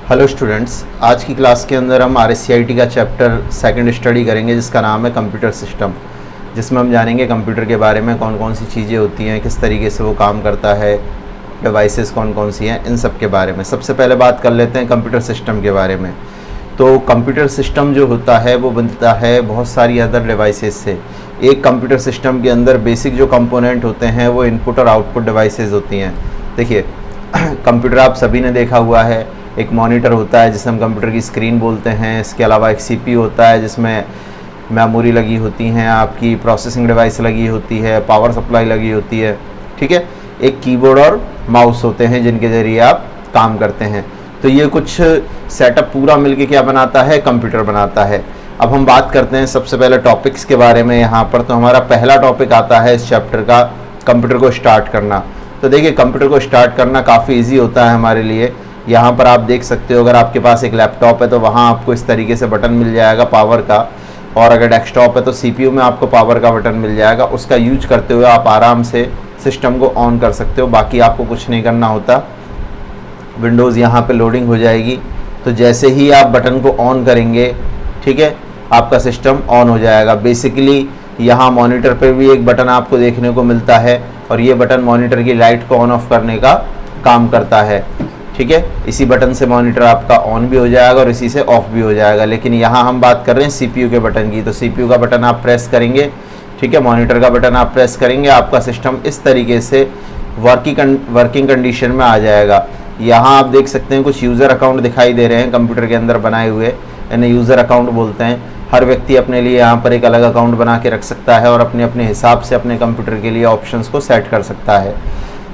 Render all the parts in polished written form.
Hello students, आज की class के अंदर हम RSCIT का चैप्टर सेकंड स्टडी करेंगे जिसका नाम है कंप्यूटर सिस्टम, जिसमें हम जानेंगे कंप्यूटर के बारे में कौन कौन सी चीज़ें होती हैं, किस तरीके से वो काम करता है, डिवाइसेस कौन कौन सी हैं, इन सब के बारे में। सबसे पहले बात कर लेते हैं कंप्यूटर सिस्टम के बारे में। तो कंप्यूटर सिस्टम जो होता है वो बनता है बहुत सारी अदर डिवाइसेस से। एक कंप्यूटर सिस्टम के अंदर बेसिक जो कंपोनेंट होते हैं वो इनपुट और आउटपुट डिवाइसेस होती हैं। देखिए कंप्यूटर आप सभी ने देखा हुआ है, एक मॉनिटर होता है जिसे हम कंप्यूटर की स्क्रीन बोलते हैं। इसके अलावा एक CPU होता है जिसमें मेमोरी लगी होती हैं, आपकी प्रोसेसिंग डिवाइस लगी होती है, पावर सप्लाई लगी होती है, ठीक है। एक कीबोर्ड और माउस होते हैं जिनके ज़रिए आप काम करते हैं। तो ये कुछ सेटअप पूरा मिलके क्या बनाता है, कंप्यूटर बनाता है। अब हम बात करते हैं सबसे पहले टॉपिक्स के बारे में यहाँ पर। तो हमारा पहला टॉपिक आता है इस चैप्टर का, कंप्यूटर को स्टार्ट करना। तो देखिए कंप्यूटर को स्टार्ट करना काफ़ी ईजी होता है हमारे लिए। यहाँ पर आप देख सकते हो, अगर आपके पास एक लैपटॉप है तो वहाँ आपको इस तरीके से बटन मिल जाएगा पावर का, और अगर डेस्कटॉप है तो CPU में आपको पावर का बटन मिल जाएगा। उसका यूज करते हुए आप आराम से सिस्टम को ऑन कर सकते हो, बाकी आपको कुछ नहीं करना होता। विंडोज़ यहाँ पे लोडिंग हो जाएगी, तो जैसे ही आप बटन को ऑन करेंगे, ठीक है, आपका सिस्टम ऑन हो जाएगा। बेसिकली यहाँ मॉनिटर पे भी एक बटन आपको देखने को मिलता है, और ये बटन मॉनिटर की लाइट को ऑन ऑफ करने का काम करता है, ठीक है। इसी बटन से मॉनिटर आपका ऑन भी हो जाएगा और इसी से ऑफ भी हो जाएगा। लेकिन यहाँ हम बात कर रहे हैं CPU के बटन की। तो CPU का बटन आप प्रेस करेंगे, ठीक है, मॉनिटर का बटन आप प्रेस करेंगे, आपका सिस्टम इस तरीके से वर्किंग कंडीशन में आ जाएगा। यहाँ आप देख सकते हैं कुछ यूज़र अकाउंट दिखाई दे रहे हैं कंप्यूटर के अंदर बनाए हुए, इन्हें यूज़र अकाउंट बोलते हैं। हर व्यक्ति अपने लिए यहाँ पर एक अलग अकाउंट बना के रख सकता है और अपने अपने हिसाब से अपने कंप्यूटर के लिए ऑप्शंस को सेट कर सकता है।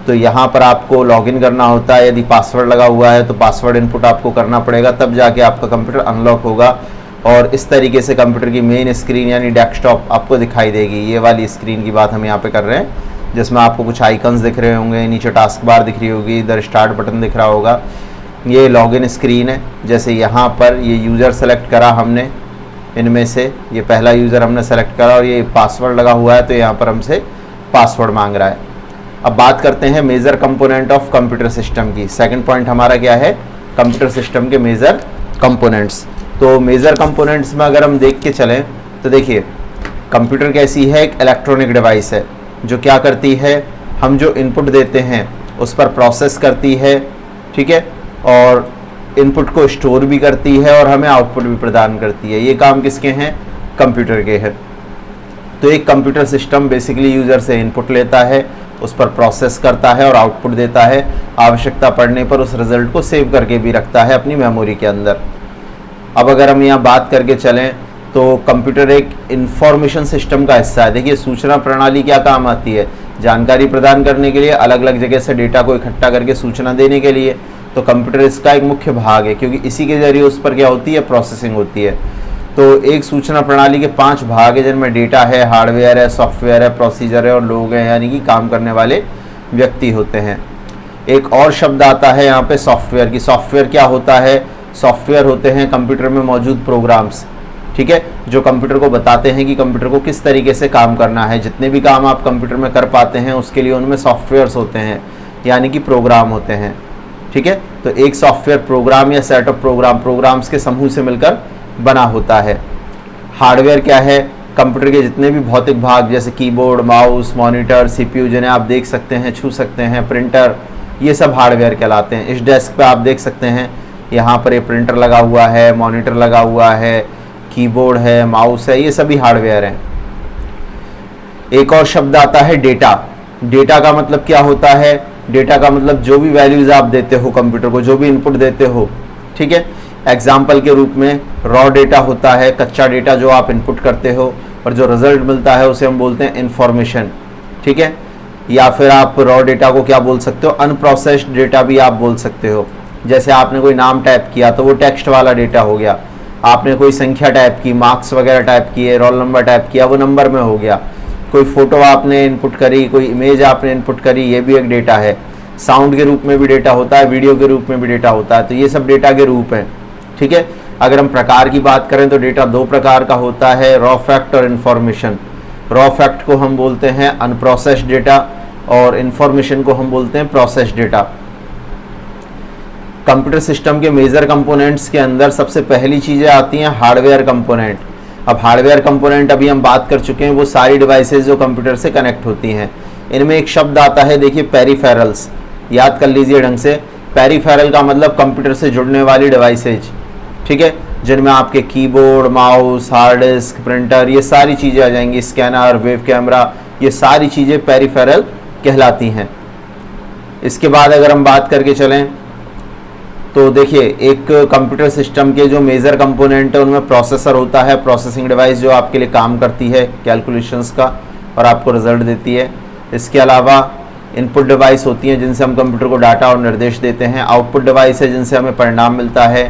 तो यहाँ पर आपको लॉगिन करना होता है। यदि पासवर्ड लगा हुआ है तो पासवर्ड इनपुट आपको करना पड़ेगा, तब जाके आपका कंप्यूटर अनलॉक होगा। और इस तरीके से कंप्यूटर की मेन स्क्रीन यानी डेस्कटॉप आपको दिखाई देगी। ये वाली स्क्रीन की बात हम यहाँ पे कर रहे हैं, जिसमें आपको कुछ आइकन्स दिख रहे होंगे, नीचे टास्क बार दिख रही होगी, इधर स्टार्ट बटन दिख रहा होगा। ये लॉगिन स्क्रीन है। जैसे यहाँ पर ये यूज़र सेलेक्ट करा हमने, इनमें से ये पहला यूज़र हमने सेलेक्ट करा और ये पासवर्ड लगा हुआ है, तो यहाँ पर हमसे पासवर्ड मांग रहा है। अब बात करते हैं major component of computer system की। सेकंड पॉइंट हमारा क्या है, कंप्यूटर सिस्टम के मेजर कंपोनेंट्स। तो मेजर कंपोनेंट्स में अगर हम देख के चलें तो देखिए कंप्यूटर कैसी है, एक इलेक्ट्रॉनिक डिवाइस है जो क्या करती है, हम जो इनपुट देते हैं उस पर प्रोसेस करती है, ठीक है, और इनपुट को स्टोर भी करती है और हमें आउटपुट भी प्रदान करती है। ये काम किसके हैं, कंप्यूटर के हैं। तो एक कंप्यूटर सिस्टम बेसिकली यूज़र से इनपुट लेता है, उस पर प्रोसेस करता है और आउटपुट देता है। आवश्यकता पड़ने पर उस रिजल्ट को सेव करके भी रखता है अपनी मेमोरी के अंदर। अब अगर हम यहाँ बात करके चलें तो कंप्यूटर एक इंफॉर्मेशन सिस्टम का हिस्सा है। देखिए सूचना प्रणाली क्या काम आती है, जानकारी प्रदान करने के लिए, अलग अलग जगह से डेटा को इकट्ठा करके सूचना देने के लिए। तो कंप्यूटर इसका एक मुख्य भाग है, क्योंकि इसी के जरिए उस पर क्या होती है, प्रोसेसिंग होती है। तो एक सूचना प्रणाली के 5 भाग है, जिनमें डेटा है, हार्डवेयर है, सॉफ्टवेयर है, प्रोसीजर है और लोग हैं, यानी कि काम करने वाले व्यक्ति होते हैं। एक और शब्द आता है यहाँ पे सॉफ्टवेयर की। सॉफ्टवेयर क्या होता है, सॉफ्टवेयर होते हैं कंप्यूटर में मौजूद प्रोग्राम्स, ठीक है, जो कंप्यूटर को बताते हैं कि कंप्यूटर को किस तरीके से काम करना है। जितने भी काम आप कंप्यूटर में कर पाते हैं उसके लिए उनमें सॉफ्टवेयर्स होते हैं, यानी कि प्रोग्राम होते हैं, ठीक है। तो एक सॉफ्टवेयर प्रोग्राम या सेट ऑफ प्रोग्राम्स के समूह से मिलकर बना होता है। हार्डवेयर क्या है, कंप्यूटर के जितने भी भौतिक भाग जैसे कीबोर्ड, माउस, मॉनिटर, CPU जिन्हें आप देख सकते हैं, छू सकते हैं, प्रिंटर, ये सब हार्डवेयर कहलाते हैं। इस डेस्क पे आप देख सकते हैं यहाँ पर ये प्रिंटर लगा हुआ है, मॉनिटर लगा हुआ है, कीबोर्ड है, माउस है, ये सभी हार्डवेयर हैं। एक और शब्द आता है डेटा। डेटा का मतलब क्या होता है, डेटा का मतलब जो भी वैल्यूज आप देते हो कंप्यूटर को, जो भी इनपुट देते हो, ठीक है। एग्जाम्पल के रूप में रॉ डेटा होता है, कच्चा डेटा जो आप इनपुट करते हो, और जो रिजल्ट मिलता है उसे हम बोलते हैं इंफॉर्मेशन, ठीक है। या फिर आप रॉ डेटा को क्या बोल सकते हो, अनप्रोसेस्ड डेटा भी आप बोल सकते हो। जैसे आपने कोई नाम टाइप किया तो वो टेक्स्ट वाला डेटा हो गया, आपने कोई संख्या टाइप की, मार्क्स वगैरह टाइप किए, रोल नंबर टाइप किया, वो नंबर में हो गया। कोई फोटो आपने इनपुट करी, कोई इमेज आपने इनपुट करी, ये भी एक डेटा है। साउंड के रूप में भी डेटा होता है, वीडियो के रूप में भी डेटा होता है। तो ये सब डेटा के रूप हैं, ठीक है। अगर हम प्रकार की बात करें तो डेटा 2 प्रकार का होता है, रॉ फैक्ट और इन्फॉर्मेशन। रॉ फैक्ट को हम बोलते हैं अनप्रोसेस्ड डेटा और इन्फॉर्मेशन को हम बोलते हैं प्रोसेस्ड डेटा। कंप्यूटर सिस्टम के मेजर कंपोनेंट्स के अंदर सबसे पहली चीज़ें आती हैं हार्डवेयर कंपोनेंट। अब हार्डवेयर कंपोनेंट अभी हम बात कर चुके हैं, वो सारी डिवाइसेस जो कंप्यूटर से कनेक्ट होती हैं। इनमें एक शब्द आता है, देखिए पेरिफेरल्स, याद कर लीजिए ढंग से। पेरिफेरल का मतलब कंप्यूटर से जुड़ने वाली डिवाइसेज, ठीक है, जिनमें आपके keyboard, mouse, hard disk, printer, ये सारी चीज़ें आ जाएंगी, स्कैनर, वेब कैमरा, ये सारी चीज़ें पेरिफेरल कहलाती हैं। इसके बाद अगर हम बात करके चलें तो देखिए एक कंप्यूटर सिस्टम के जो मेजर कंपोनेंट है उनमें प्रोसेसर होता है, प्रोसेसिंग डिवाइस जो आपके लिए काम करती है कैलकुलेशंस का और आपको रिजल्ट देती है। इसके अलावा इनपुट डिवाइस होती हैं जिनसे हम कंप्यूटर को डाटा और निर्देश देते हैं। आउटपुट डिवाइस है जिनसे हमें परिणाम मिलता है।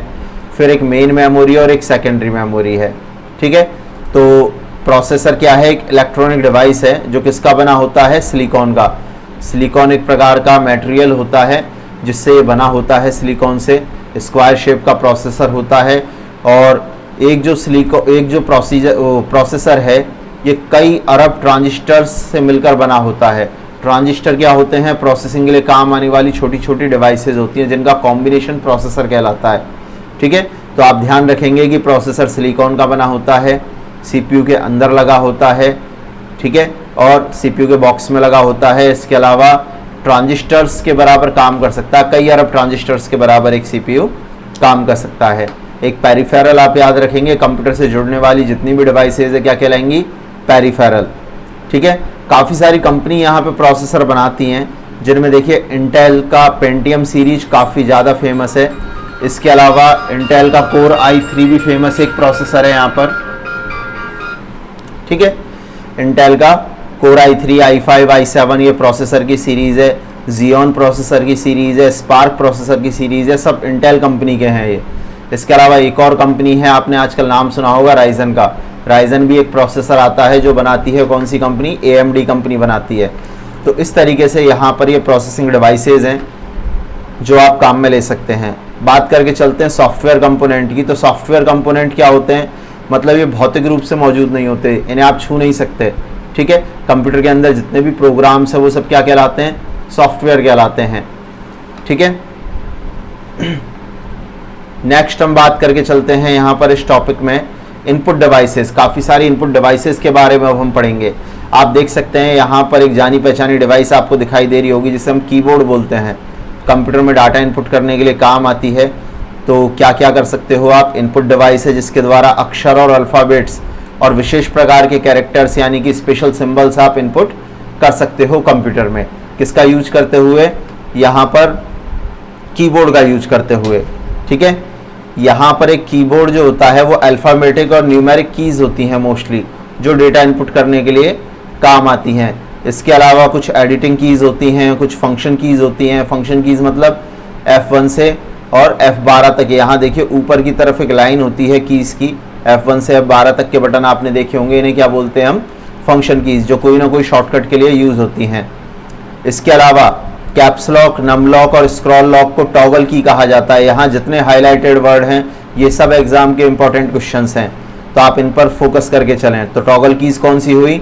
फिर एक मेन मेमोरी और एक सेकेंडरी मेमोरी है, ठीक है। तो प्रोसेसर क्या है, एक इलेक्ट्रॉनिक डिवाइस है जो किसका बना होता है, सिलिकॉन का। सिलिकॉन एक प्रकार का मटेरियल होता है जिससे ये बना होता है, सिलिकॉन से। स्क्वायर शेप का प्रोसेसर होता है और एक जो प्रोसेसर है ये कई अरब ट्रांजिस्टर्स से मिलकर बना होता है। ट्रांजिस्टर क्या होते हैं, प्रोसेसिंग के लिए काम आने वाली छोटी छोटी डिवाइसेज होती हैं जिनका कॉम्बिनेशन प्रोसेसर कहलाता है, ठीक है। तो आप ध्यान रखेंगे कि प्रोसेसर सिलिकॉन का बना होता है, सीपीयू के अंदर लगा होता है, ठीक है, और सीपीयू के बॉक्स में लगा होता है। इसके अलावा ट्रांजिस्टर्स के बराबर काम कर सकता है, कई अरब ट्रांजिस्टर्स के बराबर एक सीपीयू काम कर सकता है। एक पेरिफेरल आप याद रखेंगे, कंप्यूटर से जुड़ने वाली जितनी भी डिवाइसेज है क्या कहलाएंगी, पेरिफेरल, ठीक है। काफ़ी सारी कंपनी यहाँ पे प्रोसेसर बनाती हैं जिनमें देखिए इंटेल का पेंटियम सीरीज काफ़ी ज़्यादा फेमस है। इसके अलावा इंटेल का कोर i3 भी फेमस एक प्रोसेसर है यहाँ पर, ठीक है। इंटेल का कोर i3, i5, i7 ये प्रोसेसर की सीरीज़ है। Xeon प्रोसेसर की सीरीज़ है, स्पार्क प्रोसेसर की सीरीज़ है, सब इंटेल कंपनी के हैं ये। इसके अलावा एक और कंपनी है, आपने आजकल नाम सुना होगा राइजन का। राइजन भी एक प्रोसेसर आता है जो बनाती है कौन सी कंपनी, AMD कंपनी बनाती है। तो इस तरीके से यहाँ पर ये प्रोसेसिंग डिवाइसेज हैं जो आप काम में ले सकते हैं। बात करके चलते हैं सॉफ्टवेयर कंपोनेंट की। तो सॉफ्टवेयर कंपोनेंट क्या होते हैं, मतलब ये भौतिक रूप से मौजूद नहीं होते, इन्हें आप छू नहीं सकते, ठीक है। कंप्यूटर के अंदर जितने भी प्रोग्राम्स हैं वो सब क्या कहलाते हैं, सॉफ्टवेयर कहलाते हैं, ठीक है। नेक्स्ट हम बात करके चलते हैं यहाँ पर इस टॉपिक में इनपुट डिवाइसेस। काफ़ी सारी इनपुट डिवाइसेस के बारे में अब हम पढ़ेंगे। आप देख सकते हैं यहाँ पर एक जानी पहचानी डिवाइस आपको दिखाई दे रही होगी जिसे हम कीबोर्ड बोलते हैं। कंप्यूटर में डाटा इनपुट करने के लिए काम आती है। तो क्या क्या कर सकते हो आप, इनपुट डिवाइस है जिसके द्वारा अक्षर और अल्फ़ाबेट्स और विशेष प्रकार के कैरेक्टर्स यानी कि स्पेशल सिंबल्स आप इनपुट कर सकते हो कंप्यूटर में। किसका यूज करते हुए, यहाँ पर कीबोर्ड का यूज करते हुए, ठीक है। यहाँ पर एक कीबोर्ड जो होता है वो अल्फ़ामेटिक और न्यूमेरिक कीज़ होती हैं मोस्टली, जो डेटा इनपुट करने के लिए काम आती हैं। इसके अलावा कुछ एडिटिंग कीज़ होती हैं, कुछ फंक्शन कीज़ होती हैं। फंक्शन कीज़ मतलब F1 से और F12 तक। यहाँ देखिए ऊपर की तरफ एक लाइन होती है कीज़ की, F1 से F12 तक के बटन आपने देखे होंगे, इन्हें क्या बोलते हैं हम, फंक्शन कीज़, जो कोई ना कोई शॉर्टकट के लिए यूज़ होती हैं। इसके अलावा कैप्स लॉक, नम लॉक और स्क्रॉल लॉक को टॉगल की कहा जाता है। यहाँ जितने हाईलाइटेड वर्ड हैं ये सब एग्जाम के इंपॉर्टेंट क्वेश्चंस हैं, तो आप इन पर फोकस करके चलें। तो टॉगल कीज़ कौन सी हुई,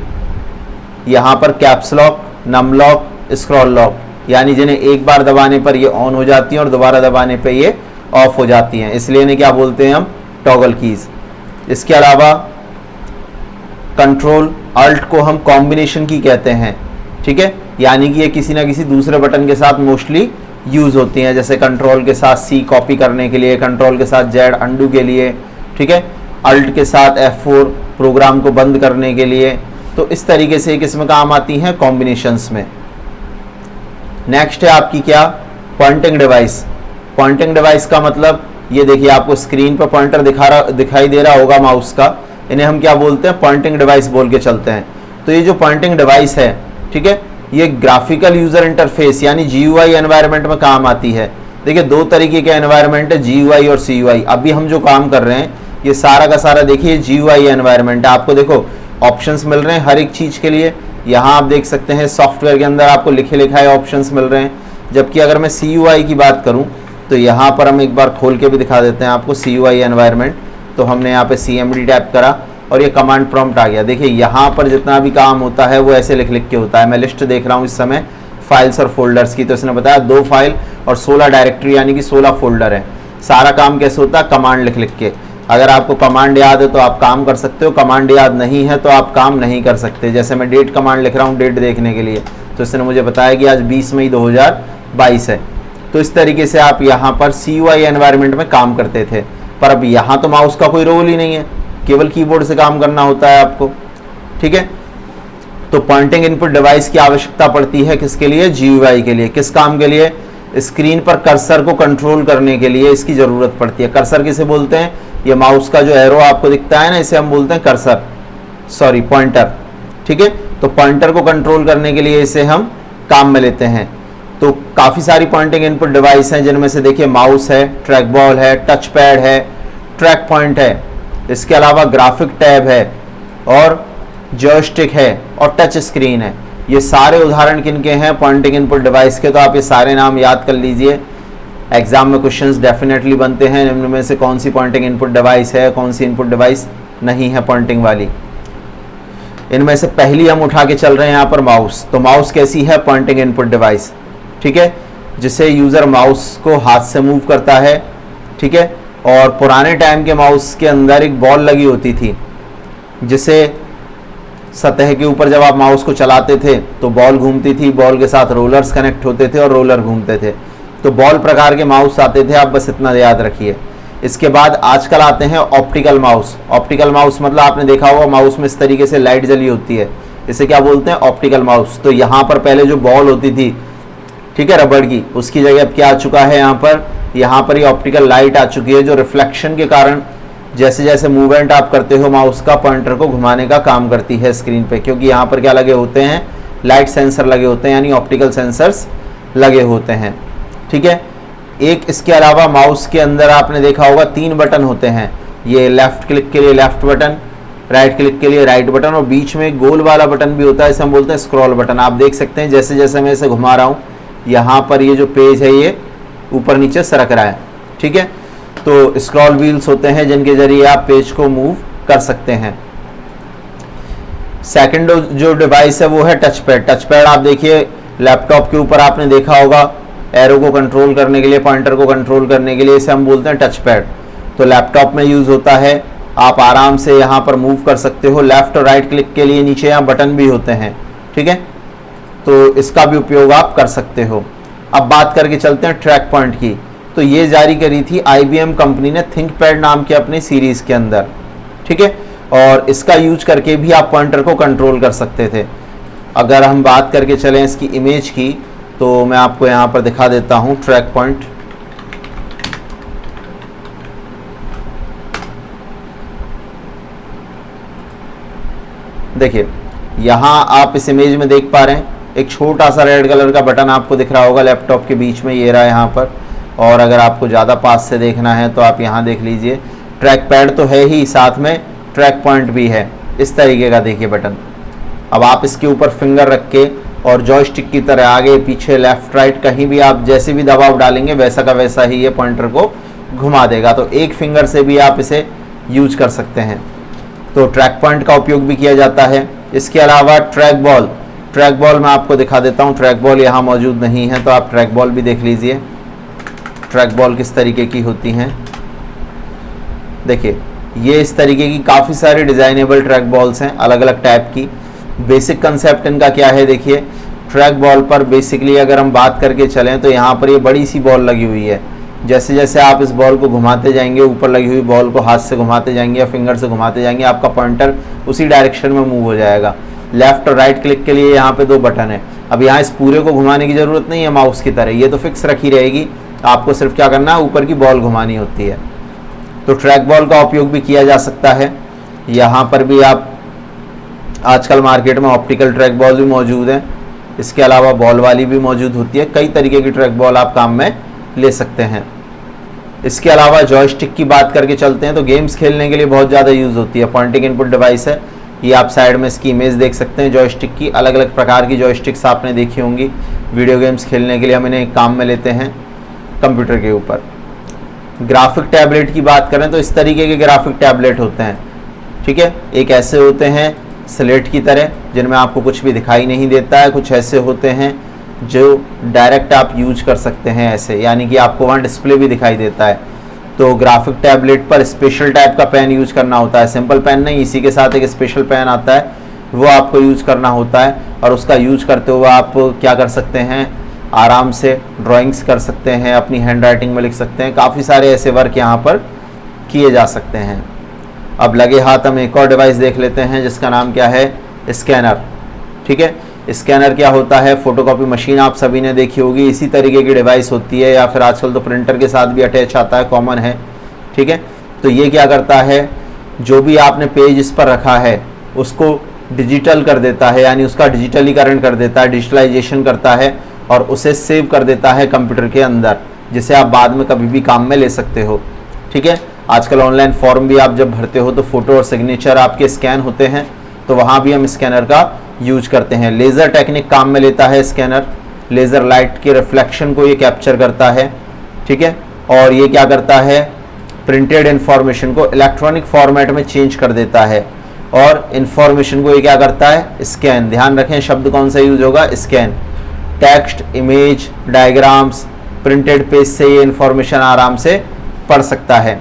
यहाँ पर caps lock, num lock, scroll lock, यानी जिन्हें एक बार दबाने पर ये ऑन हो जाती हैं और दोबारा दबाने पर ये ऑफ हो जाती हैं, इसलिए इन्हें क्या बोलते हैं हम, टॉगल कीज़। इसके अलावा कंट्रोल अल्ट को हम कॉम्बिनेशन की कहते हैं, ठीक है, यानी कि ये किसी ना किसी दूसरे बटन के साथ मोस्टली यूज़ होती हैं। जैसे कंट्रोल के साथ C कॉपी करने के लिए, कंट्रोल के साथ Z अंडू के लिए, ठीक है, अल्ट के साथ F4 प्रोग्राम को बंद करने के लिए। तो इस तरीके से किस में काम आती हैं, कॉम्बिनेशंस में। नेक्स्ट है आपकी क्या, पॉइंटिंग डिवाइस। पॉइंटिंग डिवाइस का मतलब ये देखिए आपको स्क्रीन पर पॉइंटर दिखाई दे रहा होगा माउस का, इन्हें हम क्या बोलते हैं, पॉइंटिंग डिवाइस बोल के चलते हैं। तो ये जो पॉइंटिंग डिवाइस है, ठीक है, ये ग्राफिकल यूजर इंटरफेस यानी GUI एनवायरनमेंट में काम आती है। देखिए दो तरीके के एनवायरनमेंट है, GUI और CUI। अभी हम जो काम कर रहे हैं ये सारा का सारा देखिए GUI एनवायरनमेंट है। आपको देखो ऑप्शंस मिल रहे हैं हर एक चीज़ के लिए। यहाँ आप देख सकते हैं सॉफ्टवेयर के अंदर आपको लिखे लिखाए ऑप्शंस मिल रहे हैं। जबकि अगर मैं CUI की बात करूँ तो यहाँ पर हम एक बार खोल के भी दिखा देते हैं आपको CUI एनवायरनमेंट। तो हमने यहाँ पे CMD टैप करा और ये कमांड प्रॉम्प्ट आ गया। देखिए यहाँ पर जितना भी काम होता है वो ऐसे लिख लिख के होता है। मैं लिस्ट देख रहा हूँ इस समय, फाइल्स और फोल्डर्स की। तो इसने बताया 2 फाइल और 16 डायरेक्टरी यानी कि 16 फोल्डर है। सारा काम कैसे होता है, कमांड लिख लिख के। अगर आपको कमांड याद है तो आप काम कर सकते हो, कमांड याद नहीं है तो आप काम नहीं कर सकते। जैसे मैं डेट कमांड लिख रहा हूँ डेट देखने के लिए, तो इसने मुझे बताया कि आज 20 मई 2022 है। तो इस तरीके से आप यहाँ पर CUI एनवायरनमेंट में काम करते थे। पर अब यहाँ तो माउस का कोई रोल ही नहीं है, केवल कीबोर्ड से काम करना होता है आपको, ठीक है। तो पॉइंटिंग इनपुट डिवाइस की आवश्यकता पड़ती है किसके लिए, GUI के लिए। किस काम के लिए, स्क्रीन पर कर्सर को कंट्रोल करने के लिए इसकी जरूरत पड़ती है। कर्सर किसे बोलते हैं, ये माउस का जो एरो आपको दिखता है ना, इसे हम बोलते हैं कर्सर, सॉरी पॉइंटर, ठीक है। तो पॉइंटर को कंट्रोल करने के लिए इसे हम काम में लेते हैं। तो काफ़ी सारी पॉइंटिंग इनपुट डिवाइस हैं, जिनमें से देखिए माउस है, ट्रैक बॉल है, टच पैड है, ट्रैक पॉइंट है, इसके अलावा ग्राफिक टैब है और जॉयस्टिक है और टच स्क्रीन है। ये सारे उदाहरण किनके हैं, पॉइंटिंग इनपुट डिवाइस के। तो आप ये सारे नाम याद कर लीजिए, एग्जाम में क्वेश्चंस डेफिनेटली बनते हैं। इनमें से कौन सी पॉइंटिंग इनपुट डिवाइस है, कौन सी इनपुट डिवाइस नहीं है पॉइंटिंग वाली। इनमें से पहली हम उठा के चल रहे हैं यहाँ पर माउस। तो माउस कैसी है, पॉइंटिंग इनपुट डिवाइस, ठीक है, जिसे यूज़र माउस को हाथ से मूव करता है, ठीक है। और पुराने टाइम के माउस के अंदर एक बॉल लगी होती थी, जिसे सतह के ऊपर जब आप माउस को चलाते थे तो बॉल घूमती थी, बॉल के साथ रोलर्स कनेक्ट होते थे और रोलर घूमते थे। तो बॉल प्रकार के माउस आते थे, आप बस इतना याद रखिए। इसके बाद आजकल आते हैं ऑप्टिकल माउस। ऑप्टिकल माउस मतलब आपने देखा होगा माउस में इस तरीके से लाइट जली होती है, इसे क्या बोलते हैं, ऑप्टिकल माउस। तो यहाँ पर पहले जो बॉल होती थी, ठीक है, रबड़ की, उसकी जगह अब क्या आ चुका है, यहाँ पर ये ऑप्टिकल लाइट आ चुकी है, जो रिफ्लेक्शन के कारण जैसे जैसे मूवमेंट आप करते हो माउस का, पॉइंटर को घुमाने का काम करती है स्क्रीन पे। क्योंकि यहाँ पर क्या लगे होते हैं, लाइट सेंसर लगे होते हैं, यानी ऑप्टिकल सेंसर्स लगे होते हैं, ठीक है। एक इसके अलावा माउस के अंदर आपने देखा होगा 3 बटन होते हैं। ये लेफ्ट क्लिक के लिए लेफ्ट बटन, राइट क्लिक के लिए राइट बटन, और बीच में गोल वाला बटन भी होता है, इसे हम बोलते हैं स्क्रॉल बटन। आप देख सकते हैं जैसे जैसे मैं इसे घुमा रहा हूँ, यहाँ पर ये जो पेज है ये ऊपर नीचे सरक रहा है, ठीक है। तो स्क्रॉल व्हील्स होते हैं जिनके जरिए आप पेज को मूव कर सकते हैं। सेकंड जो डिवाइस है वो है टच पैड। टच पैड आप देखिए लैपटॉप के ऊपर आपने देखा होगा, एरो को कंट्रोल करने के लिए, पॉइंटर को कंट्रोल करने के लिए, इसे हम बोलते हैं टच पैड। तो लैपटॉप में यूज़ होता है, आप आराम से यहाँ पर मूव कर सकते हो। लेफ्ट और राइट क्लिक के लिए नीचे यहाँ बटन भी होते हैं, ठीक है, तो इसका भी उपयोग आप कर सकते हो। अब बात करके चलते हैं ट्रैक पॉइंट की। तो ये जारी करी थी IBM कंपनी ने थिंकपैड नाम के अपने सीरीज़ के अंदर, ठीक है, और इसका यूज करके भी आप पॉइंटर को कंट्रोल कर सकते थे। अगर हम बात करके चलें इसकी इमेज की, तो मैं आपको यहाँ पर दिखा देता हूँ ट्रैक पॉइंट। देखिए यहाँ आप इस इमेज में देख पा रहे हैं एक छोटा सा रेड कलर का बटन आपको दिख रहा होगा लैपटॉप के बीच में, ये रहा यहाँ पर। और अगर आपको ज़्यादा पास से देखना है तो आप यहाँ देख लीजिए, ट्रैक पैड तो है ही, साथ में ट्रैक पॉइंट भी है, इस तरीके का देखिए बटन। अब आप इसके ऊपर फिंगर रख के और जॉयस्टिक की तरह आगे पीछे लेफ्ट राइट कहीं भी आप जैसे भी दबाव डालेंगे वैसा का वैसा ही ये पॉइंटर को घुमा देगा। तो एक फिंगर से भी आप इसे यूज कर सकते हैं। तो ट्रैक पॉइंट का उपयोग भी किया जाता है। इसके अलावा ट्रैक बॉल, ट्रैक बॉल मैं आपको दिखा देता हूँ। ट्रैक बॉल यहाँ मौजूद नहीं है तो आप ट्रैक बॉल भी देख लीजिए, ट्रैक बॉल किस तरीके की होती हैं। देखिए ये इस तरीके की काफ़ी सारी डिज़ाइनेबल ट्रैक बॉल्स हैं अलग अलग टाइप की। बेसिक कंसेप्ट इनका क्या है, देखिए ट्रैक बॉल पर बेसिकली अगर हम बात करके चलें तो यहाँ पर ये बड़ी सी बॉल लगी हुई है। जैसे जैसे आप इस बॉल को घुमाते जाएंगे, ऊपर लगी हुई बॉल को हाथ से घुमाते जाएंगे या फिंगर से घुमाते जाएंगे, आपका पॉइंटर उसी डायरेक्शन में मूव हो जाएगा। लेफ्ट और राइट क्लिक के लिए यहाँ पे 2 बटन है। अब यहाँ इस पूरे को घुमाने की ज़रूरत नहीं है माउस की तरह, ये तो फिक्स रखी रहेगी, आपको सिर्फ क्या करना है, ऊपर की बॉल घुमानी होती है। तो ट्रैक बॉल का उपयोग भी किया जा सकता है। यहाँ पर भी आप आजकल मार्केट में ऑप्टिकल ट्रैक बॉल भी मौजूद है, इसके अलावा बॉल वाली भी मौजूद होती है। कई तरीके की ट्रैक बॉल आप काम में ले सकते हैं। इसके अलावा जॉयस्टिक की बात करके चलते हैं तो गेम्स खेलने के लिए बहुत ज़्यादा यूज़ होती है। पॉइंटिंग इनपुट डिवाइस है, ये आप साइड में इसकी इमेज देख सकते हैं जॉयस्टिक की। अलग अलग प्रकार की जॉयस्टिक्स आपने देखी होंगी। वीडियो गेम्स खेलने के लिए हम इन्हें काम में लेते हैं कंप्यूटर के ऊपर। ग्राफिक टैबलेट की बात करें तो इस तरीके के ग्राफिक टैबलेट होते हैं, ठीक है। एक ऐसे होते हैं स्लेट की तरह जिनमें आपको कुछ भी दिखाई नहीं देता है, कुछ ऐसे होते हैं जो डायरेक्ट आप यूज कर सकते हैं ऐसे, यानी कि आपको वहाँ डिस्प्ले भी दिखाई देता है। तो ग्राफिक टैबलेट पर स्पेशल टाइप का पेन यूज करना होता है, सिंपल पेन नहीं, इसी के साथ एक स्पेशल पेन आता है, वो आपको यूज करना होता है। और उसका यूज करते हुए आप क्या कर सकते हैं, आराम से ड्राइंग्स कर सकते हैं, अपनी हैंड राइटिंग में लिख सकते हैं, काफ़ी सारे ऐसे वर्क यहाँ पर किए जा सकते हैं। अब लगे हाथ हम एक और डिवाइस देख लेते हैं जिसका नाम क्या है, स्कैनर। ठीक है, स्कैनर क्या होता है, फोटोकॉपी मशीन आप सभी ने देखी होगी, इसी तरीके की डिवाइस होती है, या फिर आजकल तो प्रिंटर के साथ भी अटैच आता है, कॉमन है। ठीक है, तो ये क्या करता है, जो भी आपने पेज इस पर रखा है उसको डिजिटल कर देता है, यानी उसका डिजिटलीकरण कर देता है, डिजिटलाइजेशन करता है और उसे सेव कर देता है कंप्यूटर के अंदर, जिसे आप बाद में कभी भी काम में ले सकते हो। ठीक है, आजकल ऑनलाइन फॉर्म भी आप जब भरते हो तो फोटो और सिग्नेचर आपके स्कैन होते हैं, तो वहाँ भी हम स्कैनर का यूज करते हैं। लेज़र टेक्निक काम में लेता है स्कैनर, लेज़र लाइट के रिफ्लेक्शन को ये कैप्चर करता है। ठीक है, और ये क्या करता है, प्रिंटेड इन्फॉर्मेशन को इलेक्ट्रॉनिक फॉर्मेट में चेंज कर देता है, और इन्फॉर्मेशन को ये क्या करता है, स्कैन। ध्यान रखें शब्द कौन सा यूज होगा, scan. Text, image, diagrams, printed page से ये इन्फॉर्मेशन आराम से पढ़ सकता है।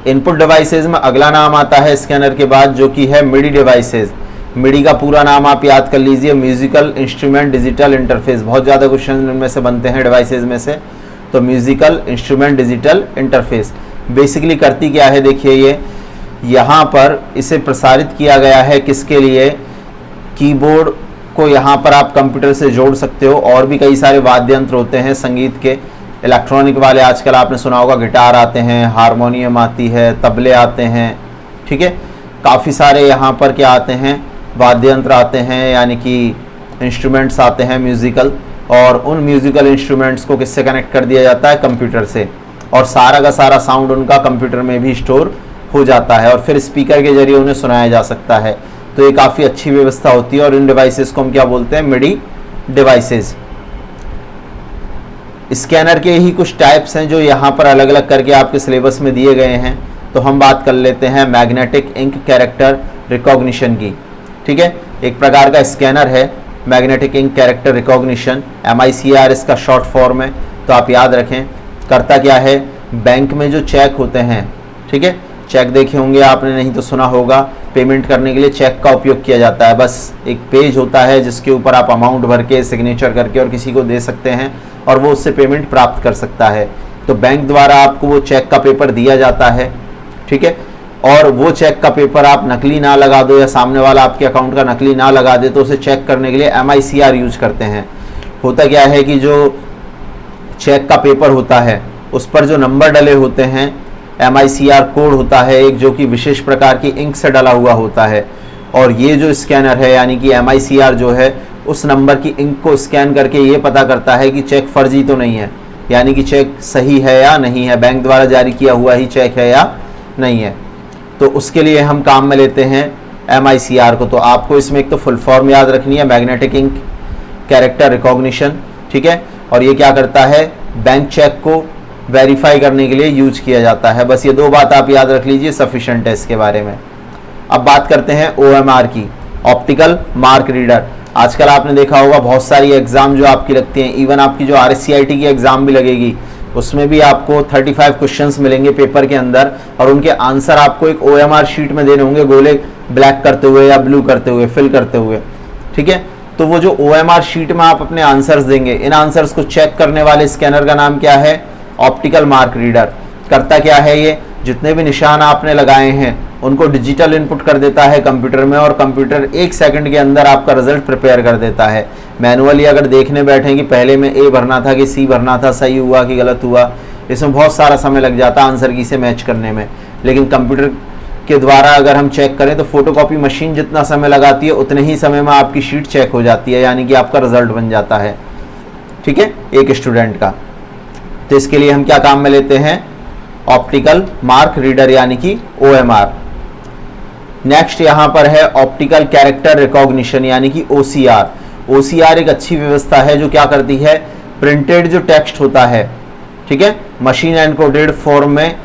इनपुट डिवाइसेज में अगला नाम आता है स्कैनर के बाद, जो कि है मिडी डिवाइसेज। मिडी का पूरा नाम आप याद कर लीजिए, म्यूजिकल इंस्ट्रूमेंट डिजिटल इंटरफेस। बहुत ज़्यादा क्वेश्चन इनमें से बनते हैं डिवाइसेज में से, तो musical instrument digital interface basically करती क्या है, देखिए ये यहाँ पर इसे प्रसारित किया गया है किसके लिए, कीबोर्ड को यहाँ पर आप कंप्यूटर से जोड़ सकते हो, और भी कई सारे वाद्य यंत्र होते हैं संगीत के, इलेक्ट्रॉनिक वाले आजकल आपने सुना होगा, गिटार आते हैं, हारमोनियम आती है, तबले आते हैं। ठीक है, काफ़ी सारे यहाँ पर क्या आते हैं, वाद्य यंत्र आते हैं, यानी कि इंस्ट्रूमेंट्स आते हैं म्यूज़िकल, और उन म्यूज़िकल इंस्ट्रूमेंट्स को किससे कनेक्ट कर दिया जाता है, कंप्यूटर से, और सारा का सारा साउंड उनका कंप्यूटर में भी स्टोर हो जाता है, और फिर स्पीकर के जरिए उन्हें सुनाया जा सकता है। तो ये काफ़ी अच्छी व्यवस्था होती है, और इन डिवाइसेस को हम क्या बोलते हैं, मिडी डिवाइसेस। स्कैनर के ही कुछ टाइप्स हैं जो यहाँ पर अलग अलग करके आपके सिलेबस में दिए गए हैं। तो हम बात कर लेते हैं मैग्नेटिक इंक कैरेक्टर रिकॉग्निशन की। ठीक है, एक प्रकार का स्कैनर है magnetic ink character recognition, MICR इसका शॉर्ट फॉर्म है। तो आप याद रखें, करता क्या है, बैंक में जो चेक होते हैं, ठीक है, चेक देखे होंगे आपने, नहीं तो सुना होगा, पेमेंट करने के लिए चेक का उपयोग किया जाता है। बस एक पेज होता है जिसके ऊपर आप अमाउंट भर के सिग्नेचर करके और किसी को दे सकते हैं, और वो उससे पेमेंट प्राप्त कर सकता है। तो बैंक द्वारा आपको वो चेक का पेपर दिया जाता है। ठीक है, और वो चेक का पेपर आप नकली ना लगा दो, या सामने वाला आपके अकाउंट का नकली ना लगा दे, तो उसे चेक करने के लिए MICR यूज करते हैं। होता क्या है कि जो चेक का पेपर होता है उस पर जो नंबर डले होते हैं, MICR कोड होता है एक, जो कि विशेष प्रकार की इंक से डला हुआ होता है, और ये जो स्कैनर है यानी कि MICR जो है उस नंबर की इंक को स्कैन करके ये पता करता है कि चेक फर्जी तो नहीं है, यानी कि चेक सही है या नहीं है, बैंक द्वारा जारी किया हुआ ही चेक है या नहीं है। तो उसके लिए हम काम में लेते हैं MICR को। तो आपको इसमें एक तो फुल फॉर्म याद रखनी है, मैग्नेटिक इंक कैरेक्टर रिकॉग्निशन। ठीक है, और ये क्या करता है, बैंक चेक को वेरीफाई करने के लिए यूज किया जाता है। बस ये दो बात आप याद रख लीजिए, सफिशिएंट है इसके बारे में। अब बात करते हैं OMR की, ऑप्टिकल मार्क रीडर। आजकल आपने देखा होगा बहुत सारी एग्जाम जो आपकी लगती हैं, इवन आपकी जो RSCIT की एग्जाम भी लगेगी, उसमें भी आपको 35 क्वेश्चंस मिलेंगे पेपर के अंदर, और उनके आंसर आपको एक OMR शीट में देने होंगे, गोले ब्लैक करते हुए या ब्लू करते हुए, फिल करते हुए। ठीक है, तो वो जो OMR शीट में आप अपने आंसर्स देंगे, इन आंसर्स को चेक करने वाले स्कैनर का नाम क्या है, ऑप्टिकल मार्क रीडर। करता क्या है, ये जितने भी निशान आपने लगाए हैं उनको डिजिटल इनपुट कर देता है कंप्यूटर में, और कंप्यूटर 1 सेकंड के अंदर आपका रिजल्ट प्रिपेयर कर देता है। मैनुअली अगर देखने बैठे कि पहले में A भरना था कि C भरना था, सही हुआ कि गलत हुआ, इसमें बहुत सारा समय लग जाता है आंसर की से मैच करने में। लेकिन कंप्यूटर के द्वारा अगर हम चेक करें तो फोटोकॉपी मशीन जितना समय लगाती है उतने ही समय में आपकी शीट चेक हो जाती है, यानी कि आपका रिजल्ट बन जाता है। ठीक है, एक स्टूडेंट का। तो इसके लिए हम क्या काम में लेते हैं, ऑप्टिकल मार्क रीडर यानी कि OMR। नेक्स्ट यहाँ पर है ऑप्टिकल कैरेक्टर रिकॉग्निशन यानी कि OCR। OCR एक अच्छी व्यवस्था है जो क्या करती है, प्रिंटेड जो टेक्स्ट होता है, ठीक है, मशीन एनकोडेड फॉर्म में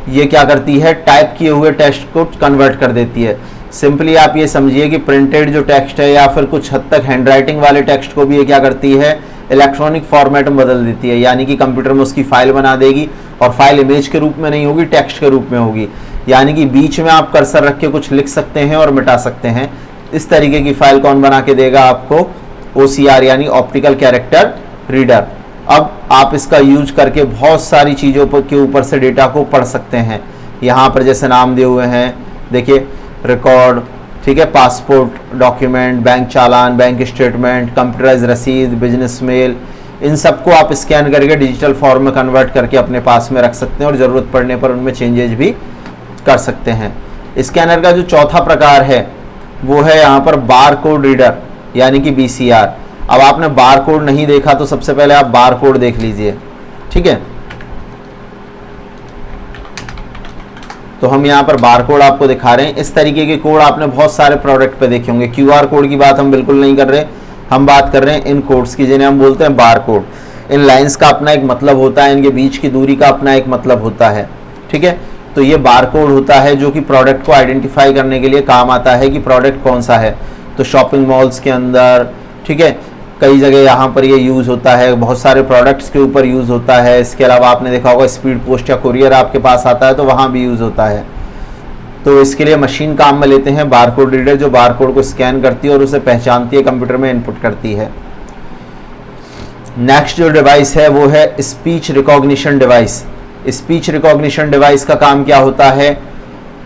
ये क्या करती है, टाइप किए हुए टेक्स्ट को कन्वर्ट कर देती है। सिंपली आप ये समझिए कि प्रिंटेड जो टेक्स्ट है या फिर कुछ हद तक हैंडराइटिंग वाले टेक्स्ट को भी ये क्या करती है, इलेक्ट्रॉनिक फॉर्मेट में बदल देती है, यानी कि कंप्यूटर में उसकी फाइल बना देगी और फाइल इमेज के रूप में नहीं होगी, टेक्स्ट के रूप में होगी, यानी कि बीच में आप कर्सर रख के कुछ लिख सकते हैं और मिटा सकते हैं। इस तरीके की फाइल कौन बना के देगा आपको, OCR यानी ऑप्टिकल कैरेक्टर रीडर। अब आप इसका यूज करके बहुत सारी चीज़ों के ऊपर से डेटा को पढ़ सकते हैं। यहाँ पर जैसे नाम दिए हुए हैं, देखिए रिकॉर्ड, ठीक है, पासपोर्ट डॉक्यूमेंट, बैंक चालान, बैंक स्टेटमेंट, कंप्यूटराइज रसीद, बिजनेस मेल, इन सबको आप स्कैन करके डिजिटल फॉर्म में कन्वर्ट करके अपने पास में रख सकते हैं और ज़रूरत पड़ने पर उनमें चेंजेस भी कर सकते हैं। स्कैनर का जो चौथा प्रकार है वो है यहाँ पर बार कोड रीडर यानी कि BCR। अब आपने बार कोड नहीं देखा तो सबसे पहले आप बार कोड देख लीजिए, ठीक है। तो हम यहाँ पर बार कोड आपको दिखा रहे हैं। इस तरीके के कोड आपने बहुत सारे प्रोडक्ट पे देखे होंगे। QR कोड की बात हम बिल्कुल नहीं कर रहे, हम बात कर रहे हैं इन कोड्स की जिन्हें हम बोलते हैं बार कोड। इन लाइंस का अपना एक मतलब होता है, इनके बीच की दूरी का अपना एक मतलब होता है, ठीक है। तो ये बार कोड होता है जो कि प्रोडक्ट को आइडेंटिफाई करने के लिए काम आता है कि प्रोडक्ट कौन सा है। तो शॉपिंग मॉल्स के अंदर, ठीक है, कई जगह यहाँ पर ये यूज़ होता है, बहुत सारे प्रोडक्ट्स के ऊपर यूज़ होता है। इसके अलावा आपने देखा होगा स्पीड पोस्ट या कुरियर आपके पास आता है तो वहाँ भी यूज़ होता है। तो इसके लिए मशीन काम में लेते हैं बार कोड रीडर, जो बार कोड को स्कैन करती है और उसे पहचानती है, कंप्यूटर में इनपुट करती है। नेक्स्ट जो डिवाइस है वो है speech recognition device. Speech recognition device का काम क्या होता है,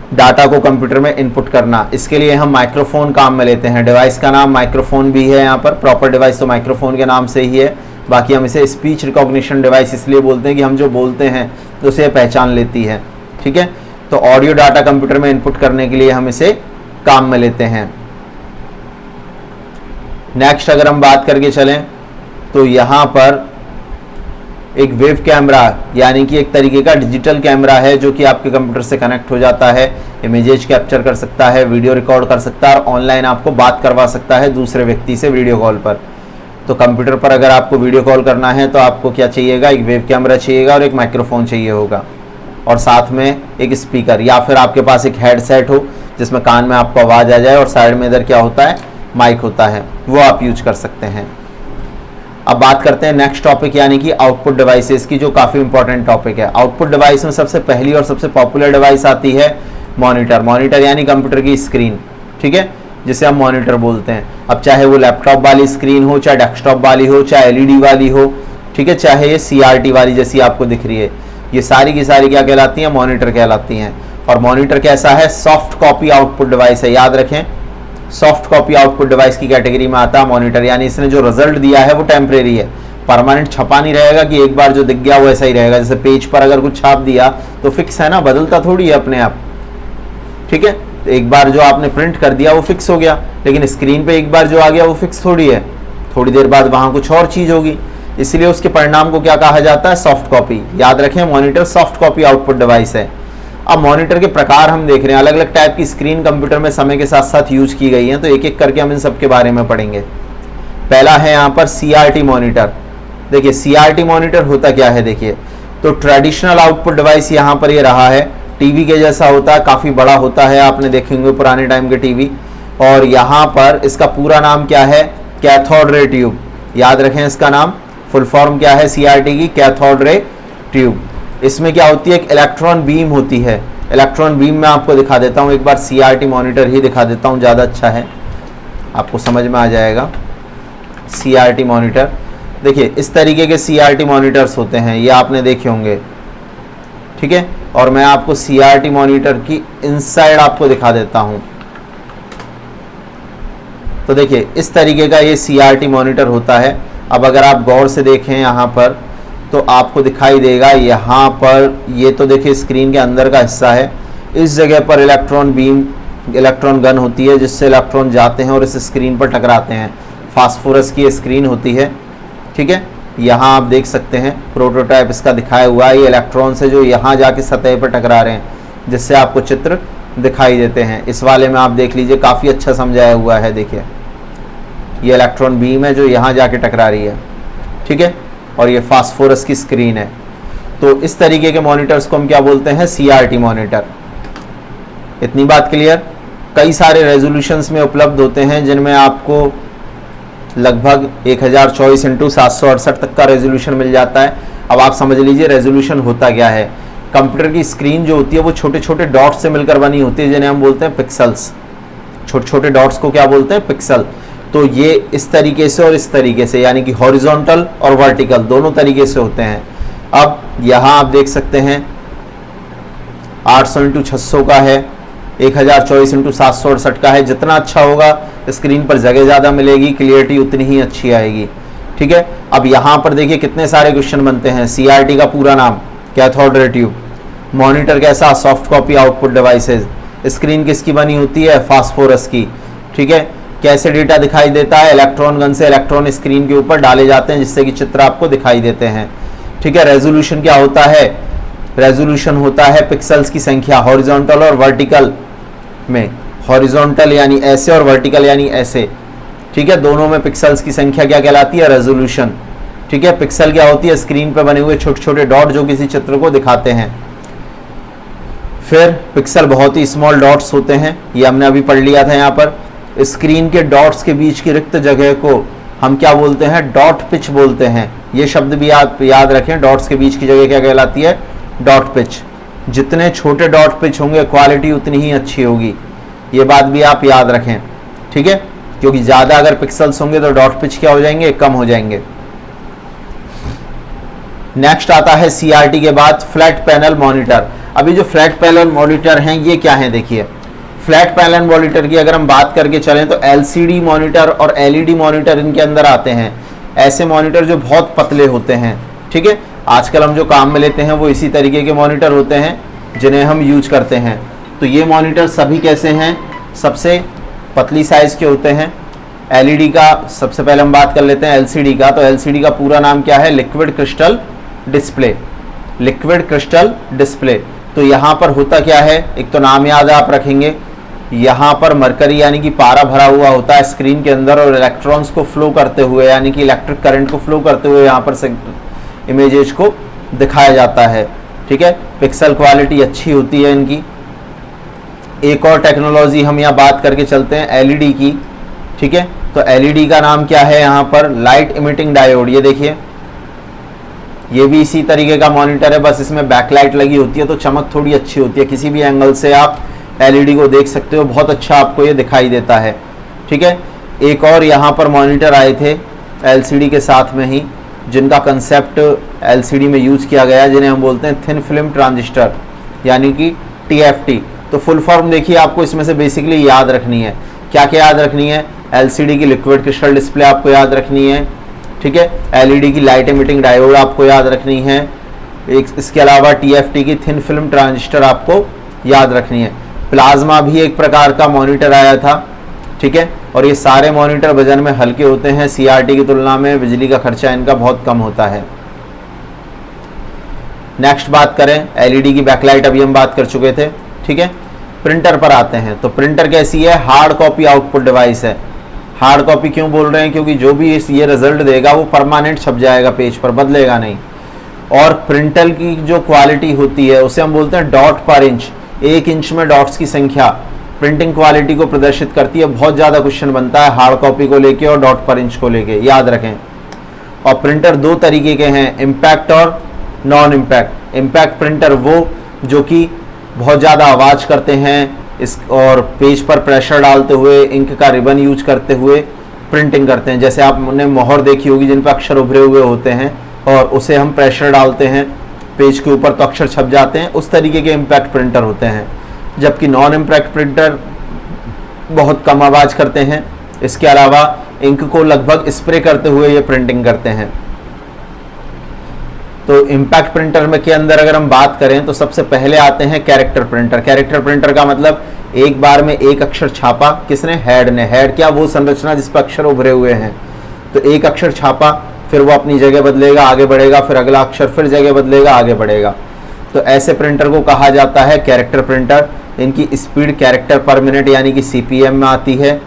डाटा को कंप्यूटर में इनपुट करना। इसके लिए हम माइक्रोफोन काम में लेते हैं। डिवाइस का नाम माइक्रोफोन भी है, यहाँ पर प्रॉपर डिवाइस तो माइक्रोफोन के नाम से ही है, बाकी हम इसे स्पीच रिकॉग्निशन डिवाइस इसलिए बोलते हैं कि हम जो बोलते हैं तो उसे पहचान लेती है, ठीक है। तो ऑडियो डाटा कंप्यूटर में इनपुट करने के लिए हम इसे काम में लेते हैं। नेक्स्ट अगर हम बात करके चलें तो यहाँ पर एक वेब कैमरा यानी कि एक तरीके का डिजिटल कैमरा है जो कि आपके कंप्यूटर से कनेक्ट हो जाता है, इमेजेज कैप्चर कर सकता है, वीडियो रिकॉर्ड कर सकता है और ऑनलाइन आपको बात करवा सकता है दूसरे व्यक्ति से वीडियो कॉल पर। तो कंप्यूटर पर अगर आपको वीडियो कॉल करना है तो आपको क्या चाहिएगा, एक वेब कैमरा चाहिएगा और एक माइक्रोफोन चाहिए होगा और साथ में एक स्पीकर, या फिर आपके पास एक हेडसेट हो जिसमें कान में आपको आवाज़ आ जाए और साइड में इधर क्या होता है, माइक होता है, वो आप यूज कर सकते हैं। अब बात करते हैं नेक्स्ट टॉपिक यानी कि आउटपुट डिवाइसेस की, जो काफ़ी इंपॉर्टेंट टॉपिक है। आउटपुट डिवाइस में सबसे पहली और सबसे पॉपुलर डिवाइस आती है मॉनिटर। मॉनिटर यानी कंप्यूटर की स्क्रीन, ठीक है, जिसे हम मॉनिटर बोलते हैं। अब चाहे वो लैपटॉप वाली स्क्रीन हो, चाहे डेस्कटॉप वाली हो, चाहे LED वाली हो, ठीक है, चाहे ये CRT वाली जैसी आपको दिख रही है, ये सारी की सारी क्या कहलाती हैं, मॉनिटर कहलाती हैं। और मॉनिटर कैसा है, सॉफ्ट कॉपी आउटपुट डिवाइस है, याद रखें, सॉफ्ट कॉपी आउटपुट डिवाइस की कैटेगरी में आता है मॉनिटर। यानी इसने जो रिजल्ट दिया है वो टेम्परेरी है, परमानेंट छपा नहीं रहेगा कि एक बार जो दिख गया वो ऐसा ही रहेगा। जैसे पेज पर अगर कुछ छाप दिया तो फिक्स है ना, बदलता थोड़ी है अपने आप, ठीक है। तो एक बार जो आपने प्रिंट कर दिया वो फिक्स हो गया, लेकिन स्क्रीन पे एक बार जो आ गया वो फिक्स थोड़ी है, थोड़ी देर बाद वहाँ कुछ और चीज़ होगी, इसलिए उसके परिणाम को क्या कहा जाता है, सॉफ्ट कॉपी। याद रखें, monitor soft copy output device है। अब मॉनिटर के प्रकार हम देख रहे हैं, अलग अलग टाइप की स्क्रीन कंप्यूटर में समय के साथ साथ यूज की गई हैं, तो एक एक करके हम इन सब के बारे में पढ़ेंगे। पहला है यहाँ पर CRT मॉनिटर। देखिए CRT मॉनिटर होता क्या है, देखिए तो ट्रेडिशनल आउटपुट डिवाइस यहाँ पर ये रहा है, टीवी के जैसा होता है, काफ़ी बड़ा होता है, आपने देखेंगे पुराने टाइम के टीवी। और यहाँ पर इसका पूरा नाम क्या है, कैथोड रे ट्यूब। याद रखें इसका नाम, फुल फॉर्म क्या है CRT की, कैथोड रे ट्यूब। इसमें क्या होती है, एक इलेक्ट्रॉन बीम होती है। इलेक्ट्रॉन बीम में आपको दिखा देता हूँ, एक बार CRT मॉनिटर ही दिखा देता हूँ, ज़्यादा अच्छा है, आपको समझ में आ जाएगा। CRT मॉनिटर देखिए, इस तरीके के CRT मॉनिटर्स होते हैं, ये आपने देखे होंगे, ठीक है। और मैं आपको CRT मॉनिटर की इनसाइड आपको दिखा देता हूँ। तो देखिए इस तरीके का ये CRT मॉनिटर होता है। अब अगर आप गौर से देखें यहाँ पर तो आपको दिखाई देगा, यहाँ पर ये तो देखिए स्क्रीन के अंदर का हिस्सा है, इस जगह पर इलेक्ट्रॉन बीम, इलेक्ट्रॉन गन होती है जिससे इलेक्ट्रॉन जाते हैं और इस स्क्रीन पर टकराते हैं। फास्फोरस की स्क्रीन होती है, ठीक है। यहाँ आप देख सकते हैं प्रोटोटाइप इसका दिखाया हुआ है, ये इलेक्ट्रॉन से जो यहाँ जाके सतह पर टकरा रहे हैं, जिससे आपको चित्र दिखाई देते हैं। इस वाले में आप देख लीजिए, काफ़ी अच्छा समझाया हुआ है। देखिए ये इलेक्ट्रॉन बीम है जो यहाँ जाके टकरा रही है, ठीक है, और ये फास्फोरस की स्क्रीन है। तो इस तरीके के मॉनिटर्स को हम क्या बोलते हैं, CRT मॉनिटर। इतनी बात क्लियर। कई सारे रेजोल्यूशंस में उपलब्ध होते हैं, जिनमें आपको लगभग 1024x768 तक का रेजोल्यूशन मिल जाता है। अब आप समझ लीजिए रेजोल्यूशन होता क्या है। कंप्यूटर की स्क्रीन जो होती है वो छोटे छोटे डॉट्स से मिलकर बनी होती है, जिन्हें हम बोलते हैं पिक्सल्स। छोटे छोटे डॉट्स को क्या बोलते हैं? पिक्सल। तो ये इस तरीके से और इस तरीके से, यानी कि हॉरिजॉन्टल और वर्टिकल दोनों तरीके से होते हैं। अब यहाँ आप देख सकते हैं 800x600 का है, 1024x768 का है। जितना अच्छा होगा स्क्रीन पर जगह ज़्यादा मिलेगी, क्लियरिटी उतनी ही अच्छी आएगी। ठीक है, अब यहाँ पर देखिए कितने सारे क्वेश्चन बनते हैं। CRT का पूरा नाम कैथोड रे ट्यूब। मॉनिटर कैसा? Soft copy output devices. Screen किसकी बनी होती है? फास्फोरस की। ठीक है, कैसे डेटा दिखाई देता है? इलेक्ट्रॉन गन से इलेक्ट्रॉन स्क्रीन के ऊपर डाले जाते हैं, जिससे कि चित्र आपको दिखाई देते हैं। ठीक है, रेजोल्यूशन क्या होता है? रेजोल्यूशन होता है पिक्सल्स की संख्या हॉरिजॉन्टल और वर्टिकल में। हॉरिजॉन्टल यानी ऐसे और वर्टिकल यानी ऐसे। ठीक है, दोनों में पिक्सल्स की संख्या क्या कहलाती है? रेजोल्यूशन। ठीक है, पिक्सल क्या होती है? स्क्रीन पर बने हुए छोटे छोटे डॉट जो किसी चित्र को दिखाते हैं। फिर पिक्सल बहुत ही स्मॉल डॉट्स होते हैं, ये हमने अभी पढ़ लिया था। यहाँ पर स्क्रीन के डॉट्स के बीच की रिक्त जगह को हम क्या बोलते हैं? डॉट पिच बोलते हैं। ये शब्द भी आप याद रखें, डॉट्स के बीच की जगह क्या कहलाती है? Dot pitch. जितने छोटे डॉट पिच होंगे क्वालिटी उतनी ही अच्छी होगी, ये बात भी आप याद रखें। ठीक है, क्योंकि ज़्यादा अगर पिक्सल्स होंगे तो डॉट पिच क्या हो जाएंगे? कम हो जाएंगे। नेक्स्ट आता है CRT के बाद फ्लैट पैनल मॉनिटर। अभी जो फ्लैट पैनल मॉनिटर हैं ये क्या है? देखिए, फ्लैट पैनल मॉनिटर की अगर हम बात करके चलें तो LCD मॉनिटर और LED मॉनिटर इनके अंदर आते हैं। ऐसे मॉनिटर जो बहुत पतले होते हैं। ठीक है, आजकल हम जो काम में लेते हैं वो इसी तरीके के मॉनिटर होते हैं जिन्हें हम यूज करते हैं। तो ये मॉनिटर सभी कैसे हैं? सबसे पतली साइज़ के होते हैं। LED का सबसे पहले हम बात कर लेते हैं LCD का। तो LCD का पूरा नाम क्या है? Liquid crystal display. Liquid crystal display. तो यहाँ पर होता क्या है? एक तो नाम याद आप रखेंगे, यहाँ पर मरकरी यानी कि पारा भरा हुआ होता है स्क्रीन के अंदर, और इलेक्ट्रॉन्स को फ्लो करते हुए यानी कि इलेक्ट्रिक करंट को फ्लो करते हुए यहाँ पर से इमेजेस को दिखाया जाता है। ठीक है, पिक्सल क्वालिटी अच्छी होती है इनकी। एक और टेक्नोलॉजी हम यहाँ बात करके चलते हैं LED की। ठीक है, तो LED का नाम क्या है? यहाँ पर लाइट इमिटिंग डायोड। ये देखिए, ये भी इसी तरीके का मॉनिटर है, बस इसमें बैकलाइट लगी होती है तो चमक थोड़ी अच्छी होती है। किसी भी एंगल से आप LED को देख सकते हो, बहुत अच्छा आपको ये दिखाई देता है। ठीक है, एक और यहाँ पर मॉनिटर आए थे LCD के साथ में ही, जिनका कंसेप्ट LCD में यूज़ किया गया, जिन्हें हम बोलते हैं थिन फिल्म ट्रांजिस्टर यानी कि TFT। तो फुल फॉर्म देखिए, आपको इसमें से बेसिकली याद रखनी है। क्या क्या याद रखनी है? LCD की लिक्विड क्रिस्टल डिस्प्ले आपको याद रखनी है। ठीक है, LED की लाइट इमिटिंग डायोड आपको याद रखनी है। इसके अलावा TFT की थिन फिल्म ट्रांजिस्टर आपको याद रखनी है। प्लाज्मा भी एक प्रकार का मॉनिटर आया था। ठीक है, और ये सारे मॉनिटर वजन में हल्के होते हैं। CRT की तुलना में बिजली का खर्चा इनका बहुत कम होता है। नेक्स्ट बात करें LED की बैकलाइट, अभी हम बात कर चुके थे। ठीक है, प्रिंटर पर आते हैं। तो प्रिंटर कैसी है? हार्ड कॉपी आउटपुट डिवाइस है। हार्ड कॉपी क्यों बोल रहे हैं? क्योंकि जो भी ये रिजल्ट देगा वो परमानेंट छप जाएगा पेज पर, बदलेगा नहीं। और प्रिंटर की जो क्वालिटी होती है उसे हम बोलते हैं डॉट पर इंच। 1 इंच में डॉट्स की संख्या प्रिंटिंग क्वालिटी को प्रदर्शित करती है। बहुत ज़्यादा क्वेश्चन बनता है हार्ड कॉपी को लेके और डॉट पर इंच को लेके, याद रखें। और प्रिंटर 2 तरीके के हैं, इम्पैक्ट और नॉन इम्पैक्ट। इम्पैक्ट प्रिंटर वो जो कि बहुत ज़्यादा आवाज़ करते हैं इस और पेज पर प्रेशर डालते हुए इंक का रिबन यूज करते हुए प्रिंटिंग करते हैं। जैसे आपने मोहर देखी होगी जिन पर अक्षर उभरे हुए होते हैं और उसे हम प्रेशर डालते हैं पेज के ऊपर तो अक्षर छप जाते हैं, उस तरीके के इम्पैक्ट प्रिंटर होते हैं। जबकि नॉन इम्पैक्ट प्रिंटर बहुत कम आवाज़ करते हैं। इसके अलावा इंक को लगभग स्प्रे करते हुए ये प्रिंटिंग करते हैं। तो इम्पैक्ट प्रिंटर में के अंदर अगर हम बात करें तो सबसे पहले आते हैं कैरेक्टर प्रिंटर। कैरेक्टर प्रिंटर का मतलब एक बार में एक अक्षर छापा किसने? हेड ने। हेड क्या? वो संरचना जिस पर अक्षर उभरे हुए हैं। तो एक अक्षर छापा, फिर वो अपनी जगह बदलेगा, आगे बढ़ेगा, फिर अगला अक्षर फिर जगह बदलेगा, आगे बढ़ेगा। तो ऐसे प्रिंटर को कहा जाता है कैरेक्टर प्रिंटर। इनकी स्पीड कैरेक्टर पर मिनट यानी कि CPM में आती है।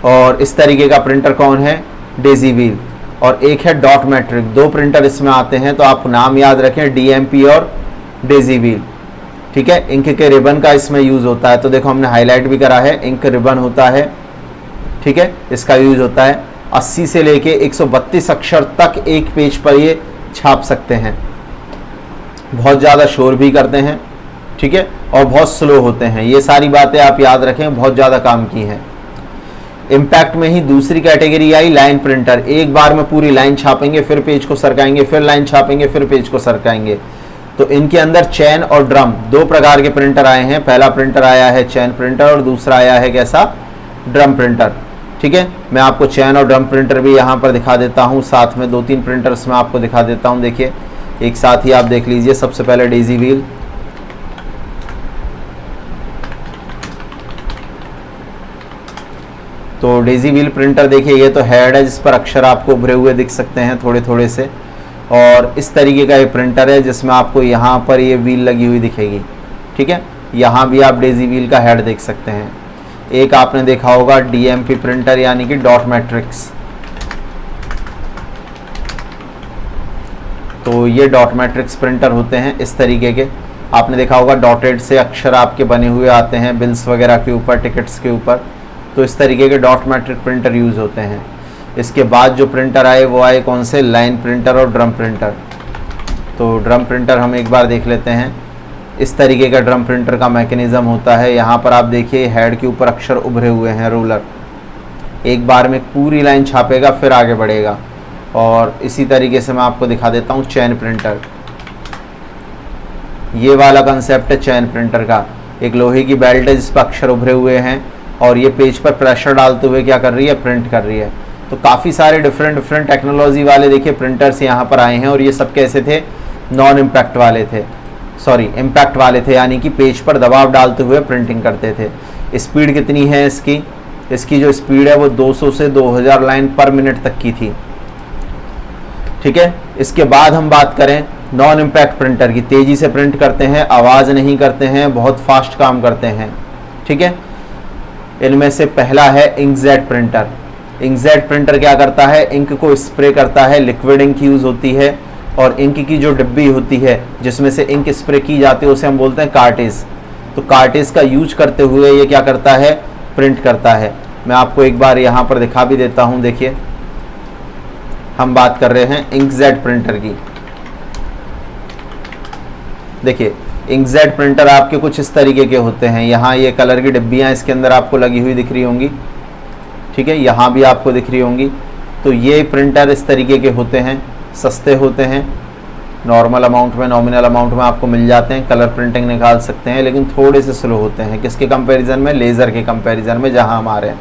और इस तरीके का प्रिंटर कौन है? Daisy wheel. और एक है डॉट मैट्रिक। 2 प्रिंटर इसमें आते हैं, तो आप नाम याद रखें, DMP और डेजी व्हील। ठीक है। इंक के रिबन का इसमें यूज़ होता है, तो देखो हमने हाईलाइट भी करा है, इंक रिबन होता है, ठीक है, इसका यूज़ होता है। 80 से लेके 132 अक्षर तक एक पेज पर ये छाप सकते हैं। बहुत ज़्यादा शोर भी करते हैं, ठीक है, और बहुत स्लो होते हैं। ये सारी बातें आप याद रखें, बहुत ज़्यादा काम की हैं। इम्पैक्ट में ही दूसरी कैटेगरी आई लाइन प्रिंटर। एक बार में पूरी लाइन छापेंगे, फिर पेज को सरकाएंगे, फिर लाइन छापेंगे, फिर पेज को सरकाएंगे। तो इनके अंदर चैन और ड्रम दो प्रकार के प्रिंटर आए हैं। पहला प्रिंटर आया है चैन प्रिंटर और दूसरा आया है कैसा, ड्रम प्रिंटर, ठीक है। मैं आपको चैन और ड्रम प्रिंटर भी यहाँ पर दिखा देता हूँ, साथ में 2-3 प्रिंटर्स मैं आपको दिखा देता हूँ। देखिए एक साथ ही आप देख लीजिए। सबसे पहले डेजी व्हील, तो डेजी व्हील प्रिंटर देखिए, ये तो हेड है जिस पर अक्षर आपको उभरे हुए दिख सकते हैं थोड़े थोड़े से, और इस तरीके का ये प्रिंटर है जिसमें आपको यहाँ पर ये व्हील लगी हुई दिखेगी, ठीक है। यहाँ भी आप डेजी व्हील का हेड देख सकते हैं। एक आपने देखा होगा डीएमपी प्रिंटर यानी कि डॉट मैट्रिक्स, तो ये डॉट मैट्रिक्स प्रिंटर होते हैं इस तरीके के। आपने देखा होगा डॉटेड से अक्षर आपके बने हुए आते हैं बिल्स वगैरह के ऊपर, टिकट्स के ऊपर, तो इस तरीके के डॉट मैट्रिक प्रिंटर यूज़ होते हैं। इसके बाद जो प्रिंटर आए वो आए कौन से, लाइन प्रिंटर और ड्रम प्रिंटर। तो ड्रम प्रिंटर हम एक बार देख लेते हैं। इस तरीके का ड्रम प्रिंटर का मैकेनिज़्म होता है। यहाँ पर आप देखिए हेड के ऊपर अक्षर उभरे हुए हैं, रूलर एक बार में पूरी लाइन छापेगा फिर आगे बढ़ेगा। और इसी तरीके से मैं आपको दिखा देता हूँ चैन प्रिंटर। ये वाला कंसेप्ट है चैन प्रिंटर का। एक लोहे की बेल्ट है जिस पर अक्षर उभरे हुए हैं और ये पेज पर प्रेशर डालते हुए क्या कर रही है, प्रिंट कर रही है। तो काफ़ी सारे डिफरेंट टेक्नोलॉजी वाले देखिए प्रिंटर्स यहाँ पर आए हैं, और ये सब कैसे थे, नॉन इम्पैक्ट वाले थे, सॉरी इम्पैक्ट वाले थे, यानी कि पेज पर दबाव डालते हुए प्रिंटिंग करते थे। स्पीड कितनी है इसकी जो स्पीड है वो 200 से 2000 लाइन पर मिनट तक की थी, ठीक है। इसके बाद हम बात करें नॉन इम्पैक्ट प्रिंटर की, तेज़ी से प्रिंट करते हैं, आवाज़ नहीं करते हैं, बहुत फास्ट काम करते हैं, ठीक है। इनमें से पहला है इंकजेट प्रिंटर। इंकजेट प्रिंटर क्या करता है, इंक को स्प्रे करता है, लिक्विड इंक यूज़ होती है, और इंक की जो डिब्बी होती है जिसमें से इंक स्प्रे की जाती है उसे हम बोलते हैं कार्टेज। तो कार्टेज का यूज करते हुए ये क्या करता है, प्रिंट करता है। मैं आपको एक बार यहाँ पर दिखा भी देता हूँ। देखिए हम बात कर रहे हैं इंकजेट प्रिंटर की। देखिए इंकजेट प्रिंटर आपके कुछ इस तरीके के होते हैं। यहाँ ये कलर की डिब्बियाँ इसके अंदर आपको लगी हुई दिख रही होंगी, ठीक है, यहाँ भी आपको दिख रही होंगी। तो ये प्रिंटर इस तरीके के होते हैं, सस्ते होते हैं, नॉर्मल अमाउंट में, नॉमिनल अमाउंट में आपको मिल जाते हैं, कलर प्रिंटिंग निकाल सकते हैं, लेकिन थोड़े से स्लो होते हैं। किसके कंपैरिजन में, लेज़र के कंपैरिजन में जहाँ हम आ रहे हैं,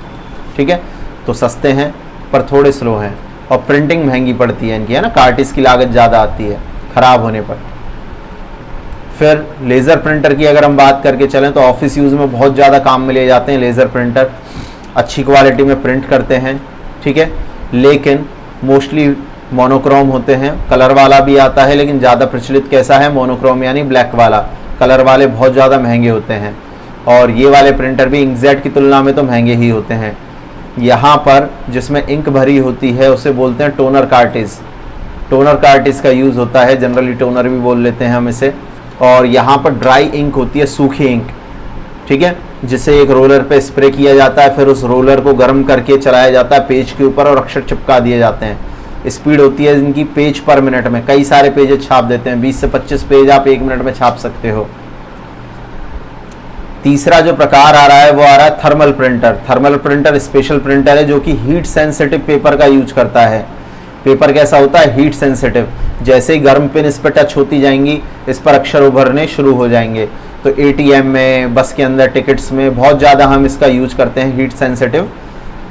ठीक है। तो सस्ते हैं पर थोड़े स्लो हैं, और प्रिंटिंग महंगी पड़ती है इनकी, है ना, कार्टिज की लागत ज़्यादा आती है ख़राब होने पर। फिर लेज़र प्रिंटर की अगर हम बात करके चलें तो ऑफिस यूज़ में बहुत ज़्यादा काम में ले जाते हैं लेज़र प्रिंटर, अच्छी क्वालिटी में प्रिंट करते हैं, ठीक है, लेकिन मोस्टली मोनोक्रोम होते हैं। कलर वाला भी आता है लेकिन ज़्यादा प्रचलित कैसा है, मोनोक्रोम यानी ब्लैक वाला। कलर वाले बहुत ज़्यादा महंगे होते हैं, और ये वाले प्रिंटर भी इंकजेट की तुलना में तो महंगे ही होते हैं। यहाँ पर जिसमें इंक भरी होती है उसे बोलते हैं टोनर कार्टिज। टोनर कार्टिज का यूज़ होता है, जनरली टोनर भी बोल लेते हैं हम इसे। और यहाँ पर ड्राई इंक होती है, सूखी इंक, ठीक है, जिसे एक रोलर पे स्प्रे किया जाता है, फिर उस रोलर को गर्म करके चलाया जाता है पेज के ऊपर और अक्षर चिपका दिए जाते हैं। स्पीड होती है इनकी पेज पर मिनट में, कई सारे पेजेस छाप देते हैं, 20 से 25 पेज आप 1 मिनट में छाप सकते हो। तीसरा जो प्रकार आ रहा है वो आ रहा है thermal printer. Thermal printer special printer है जो कि हीट सेंसिटिव पेपर का यूज करता है। पेपर कैसा होता है, हीट सेंसिटिव। जैसे ही गर्म पेन इस पर टच होती जाएंगी, इस पर अक्षर उभरने शुरू हो जाएंगे। तो एटीएम में, बस के अंदर, टिकट्स में बहुत ज़्यादा हम इसका यूज करते हैं, हीट सेंसिटिव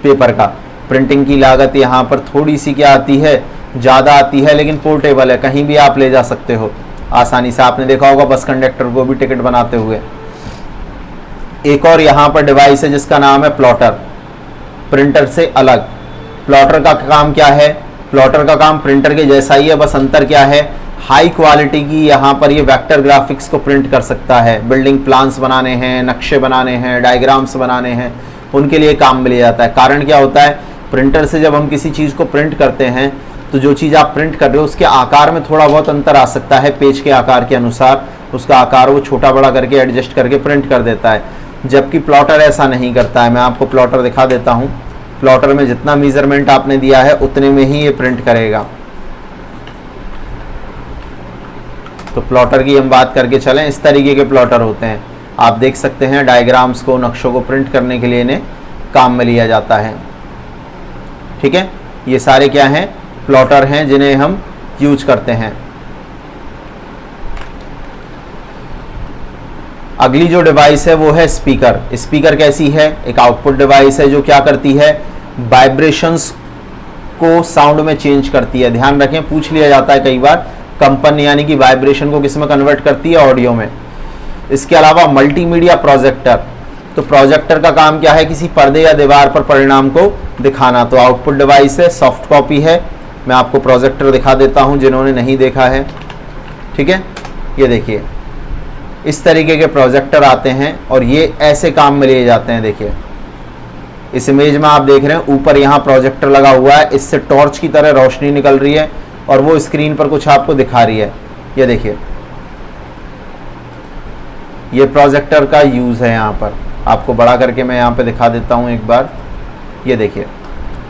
पेपर का। प्रिंटिंग की लागत यहाँ पर थोड़ी सी क्या आती है, ज़्यादा आती है, लेकिन पोर्टेबल है, कहीं भी आप ले जा सकते हो आसानी से। आपने देखा होगा बस कंडक्टर को भी टिकट बनाते हुए। एक और यहाँ पर डिवाइस है जिसका नाम है प्लॉटर, प्रिंटर से अलग। प्लॉटर का काम क्या है, प्लॉटर का काम प्रिंटर के जैसा ही है, बस अंतर क्या है, हाई क्वालिटी की यहाँ पर ये वेक्टर ग्राफिक्स को प्रिंट कर सकता है। बिल्डिंग प्लान्स बनाने हैं, नक्शे बनाने हैं, डायग्राम्स बनाने हैं, उनके लिए काम मिल जाता है। कारण क्या होता है, प्रिंटर से जब हम किसी चीज़ को प्रिंट करते हैं तो जो चीज़ आप प्रिंट कर रहे हो उसके आकार में थोड़ा बहुत अंतर आ सकता है पेज के आकार के अनुसार, उसका आकार वो छोटा बड़ा करके एडजस्ट करके प्रिंट कर देता है, जबकि प्लॉटर ऐसा नहीं करता है। मैं आपको प्लॉटर दिखा देता हूँ। प्लॉटर में जितना मेजरमेंट आपने दिया है उतने में ही ये प्रिंट करेगा। तो प्लॉटर की हम बात करके चलें, इस तरीके के प्लॉटर होते हैं। आप देख सकते हैं डायग्राम्स को, नक्शों को प्रिंट करने के लिए इन्हें काम में लिया जाता है। ठीक है, ये सारे क्या हैं, प्लॉटर हैं जिन्हें हम यूज करते हैं। अगली जो डिवाइस है वो है स्पीकर। स्पीकर कैसी है, एक आउटपुट डिवाइस है जो क्या करती है, वाइब्रेशंस को साउंड में चेंज करती है। ध्यान रखें, पूछ लिया जाता है कई बार, कंपन यानी कि वाइब्रेशन को किस में कन्वर्ट करती है, ऑडियो में। इसके अलावा मल्टीमीडिया प्रोजेक्टर, तो प्रोजेक्टर का काम क्या है, किसी पर्दे या दीवार पर परिणाम को दिखाना। तो आउटपुट डिवाइस है, सॉफ्ट कॉपी है। मैं आपको प्रोजेक्टर दिखा देता हूं जिन्होंने नहीं देखा है। ठीक है, ये देखिए इस तरीके के प्रोजेक्टर आते हैं और ये ऐसे काम में लिए जाते हैं। देखिए इस इमेज में आप देख रहे हैं, ऊपर यहाँ प्रोजेक्टर लगा हुआ है, इससे टॉर्च की तरह रोशनी निकल रही है और वो स्क्रीन पर कुछ आपको दिखा रही है। ये देखिए, ये प्रोजेक्टर का यूज़ है। यहाँ पर आपको बड़ा करके मैं यहाँ पे दिखा देता हूँ एक बार। ये देखिए,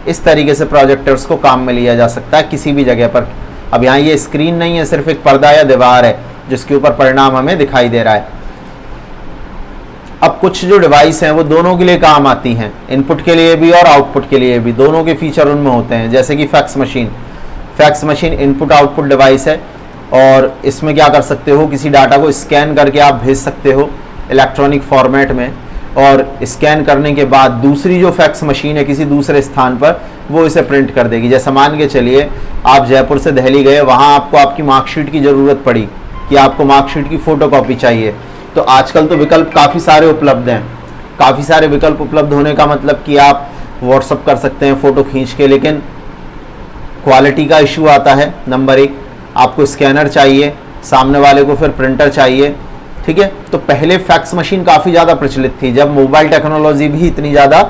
इस तरीके से प्रोजेक्टर्स को काम में लिया जा सकता है किसी भी जगह पर। अब यहाँ ये स्क्रीन नहीं है, सिर्फ एक पर्दा या दीवार है जिसके ऊपर परिणाम हमें दिखाई दे रहा है। अब कुछ जो डिवाइस हैं वो दोनों के लिए काम आती हैं, इनपुट के लिए भी और आउटपुट के लिए भी, दोनों के फीचर उनमें होते हैं। जैसे कि fax machine. Fax machine input output device है और इसमें क्या कर सकते हो, किसी डाटा को स्कैन करके आप भेज सकते हो इलेक्ट्रॉनिक फॉर्मेट में, और स्कैन करने के बाद दूसरी जो फैक्स मशीन है किसी दूसरे स्थान पर वो इसे प्रिंट कर देगी। जैसे मान के चलिए आप जयपुर से दिल्ली गए, वहाँ आपको आपकी मार्कशीट की ज़रूरत पड़ी कि आपको मार्कशीट की फ़ोटोकॉपी चाहिए। तो आजकल तो विकल्प काफ़ी सारे उपलब्ध हैं। काफ़ी सारे विकल्प उपलब्ध होने का मतलब कि आप व्हाट्सअप कर सकते हैं फ़ोटो खींच के, लेकिन क्वालिटी का इशू आता है। नंबर एक, आपको स्कैनर चाहिए, सामने वाले को फिर प्रिंटर चाहिए। ठीक है, तो पहले फैक्स मशीन काफ़ी ज़्यादा प्रचलित थी, जब मोबाइल टेक्नोलॉजी भी इतनी ज़्यादा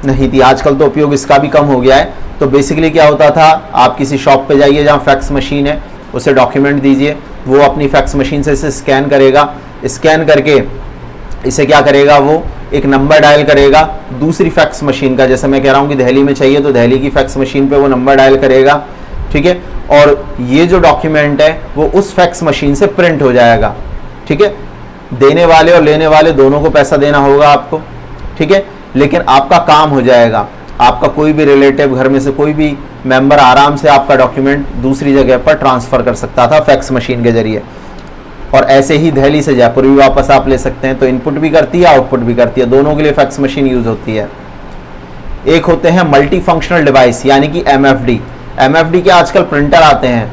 नहीं थी। आजकल तो उपयोग इसका भी कम हो गया है। तो बेसिकली क्या होता था, आप किसी शॉप पे जाइए जहाँ फैक्स मशीन है, उसे डॉक्यूमेंट दीजिए, वो अपनी फैक्स मशीन से इसे स्कैन करेगा। स्कैन करके इसे क्या करेगा, वो एक नंबर डायल करेगा दूसरी फैक्स मशीन का। जैसे मैं कह रहा हूँ कि दिल्ली में चाहिए तो दिल्ली की फैक्स मशीन पे वो नंबर डायल करेगा। ठीक है, और ये जो डॉक्यूमेंट है वो उस फैक्स मशीन से प्रिंट हो जाएगा। ठीक है, देने वाले और लेने वाले दोनों को पैसा देना होगा आपको। ठीक है, लेकिन आपका काम हो जाएगा। आपका कोई भी रिलेटिव, घर में से कोई भी मेंबर आराम से आपका डॉक्यूमेंट दूसरी जगह पर ट्रांसफ़र कर सकता था फैक्स मशीन के जरिए। और ऐसे ही दिल्ली से जयपुर भी वापस आप ले सकते हैं। तो इनपुट भी करती है, आउटपुट भी करती है, दोनों के लिए फैक्स मशीन यूज़ होती है। एक होते हैं मल्टी फंक्शनल डिवाइस यानी कि MFD। MFD के आजकल प्रिंटर आते हैं।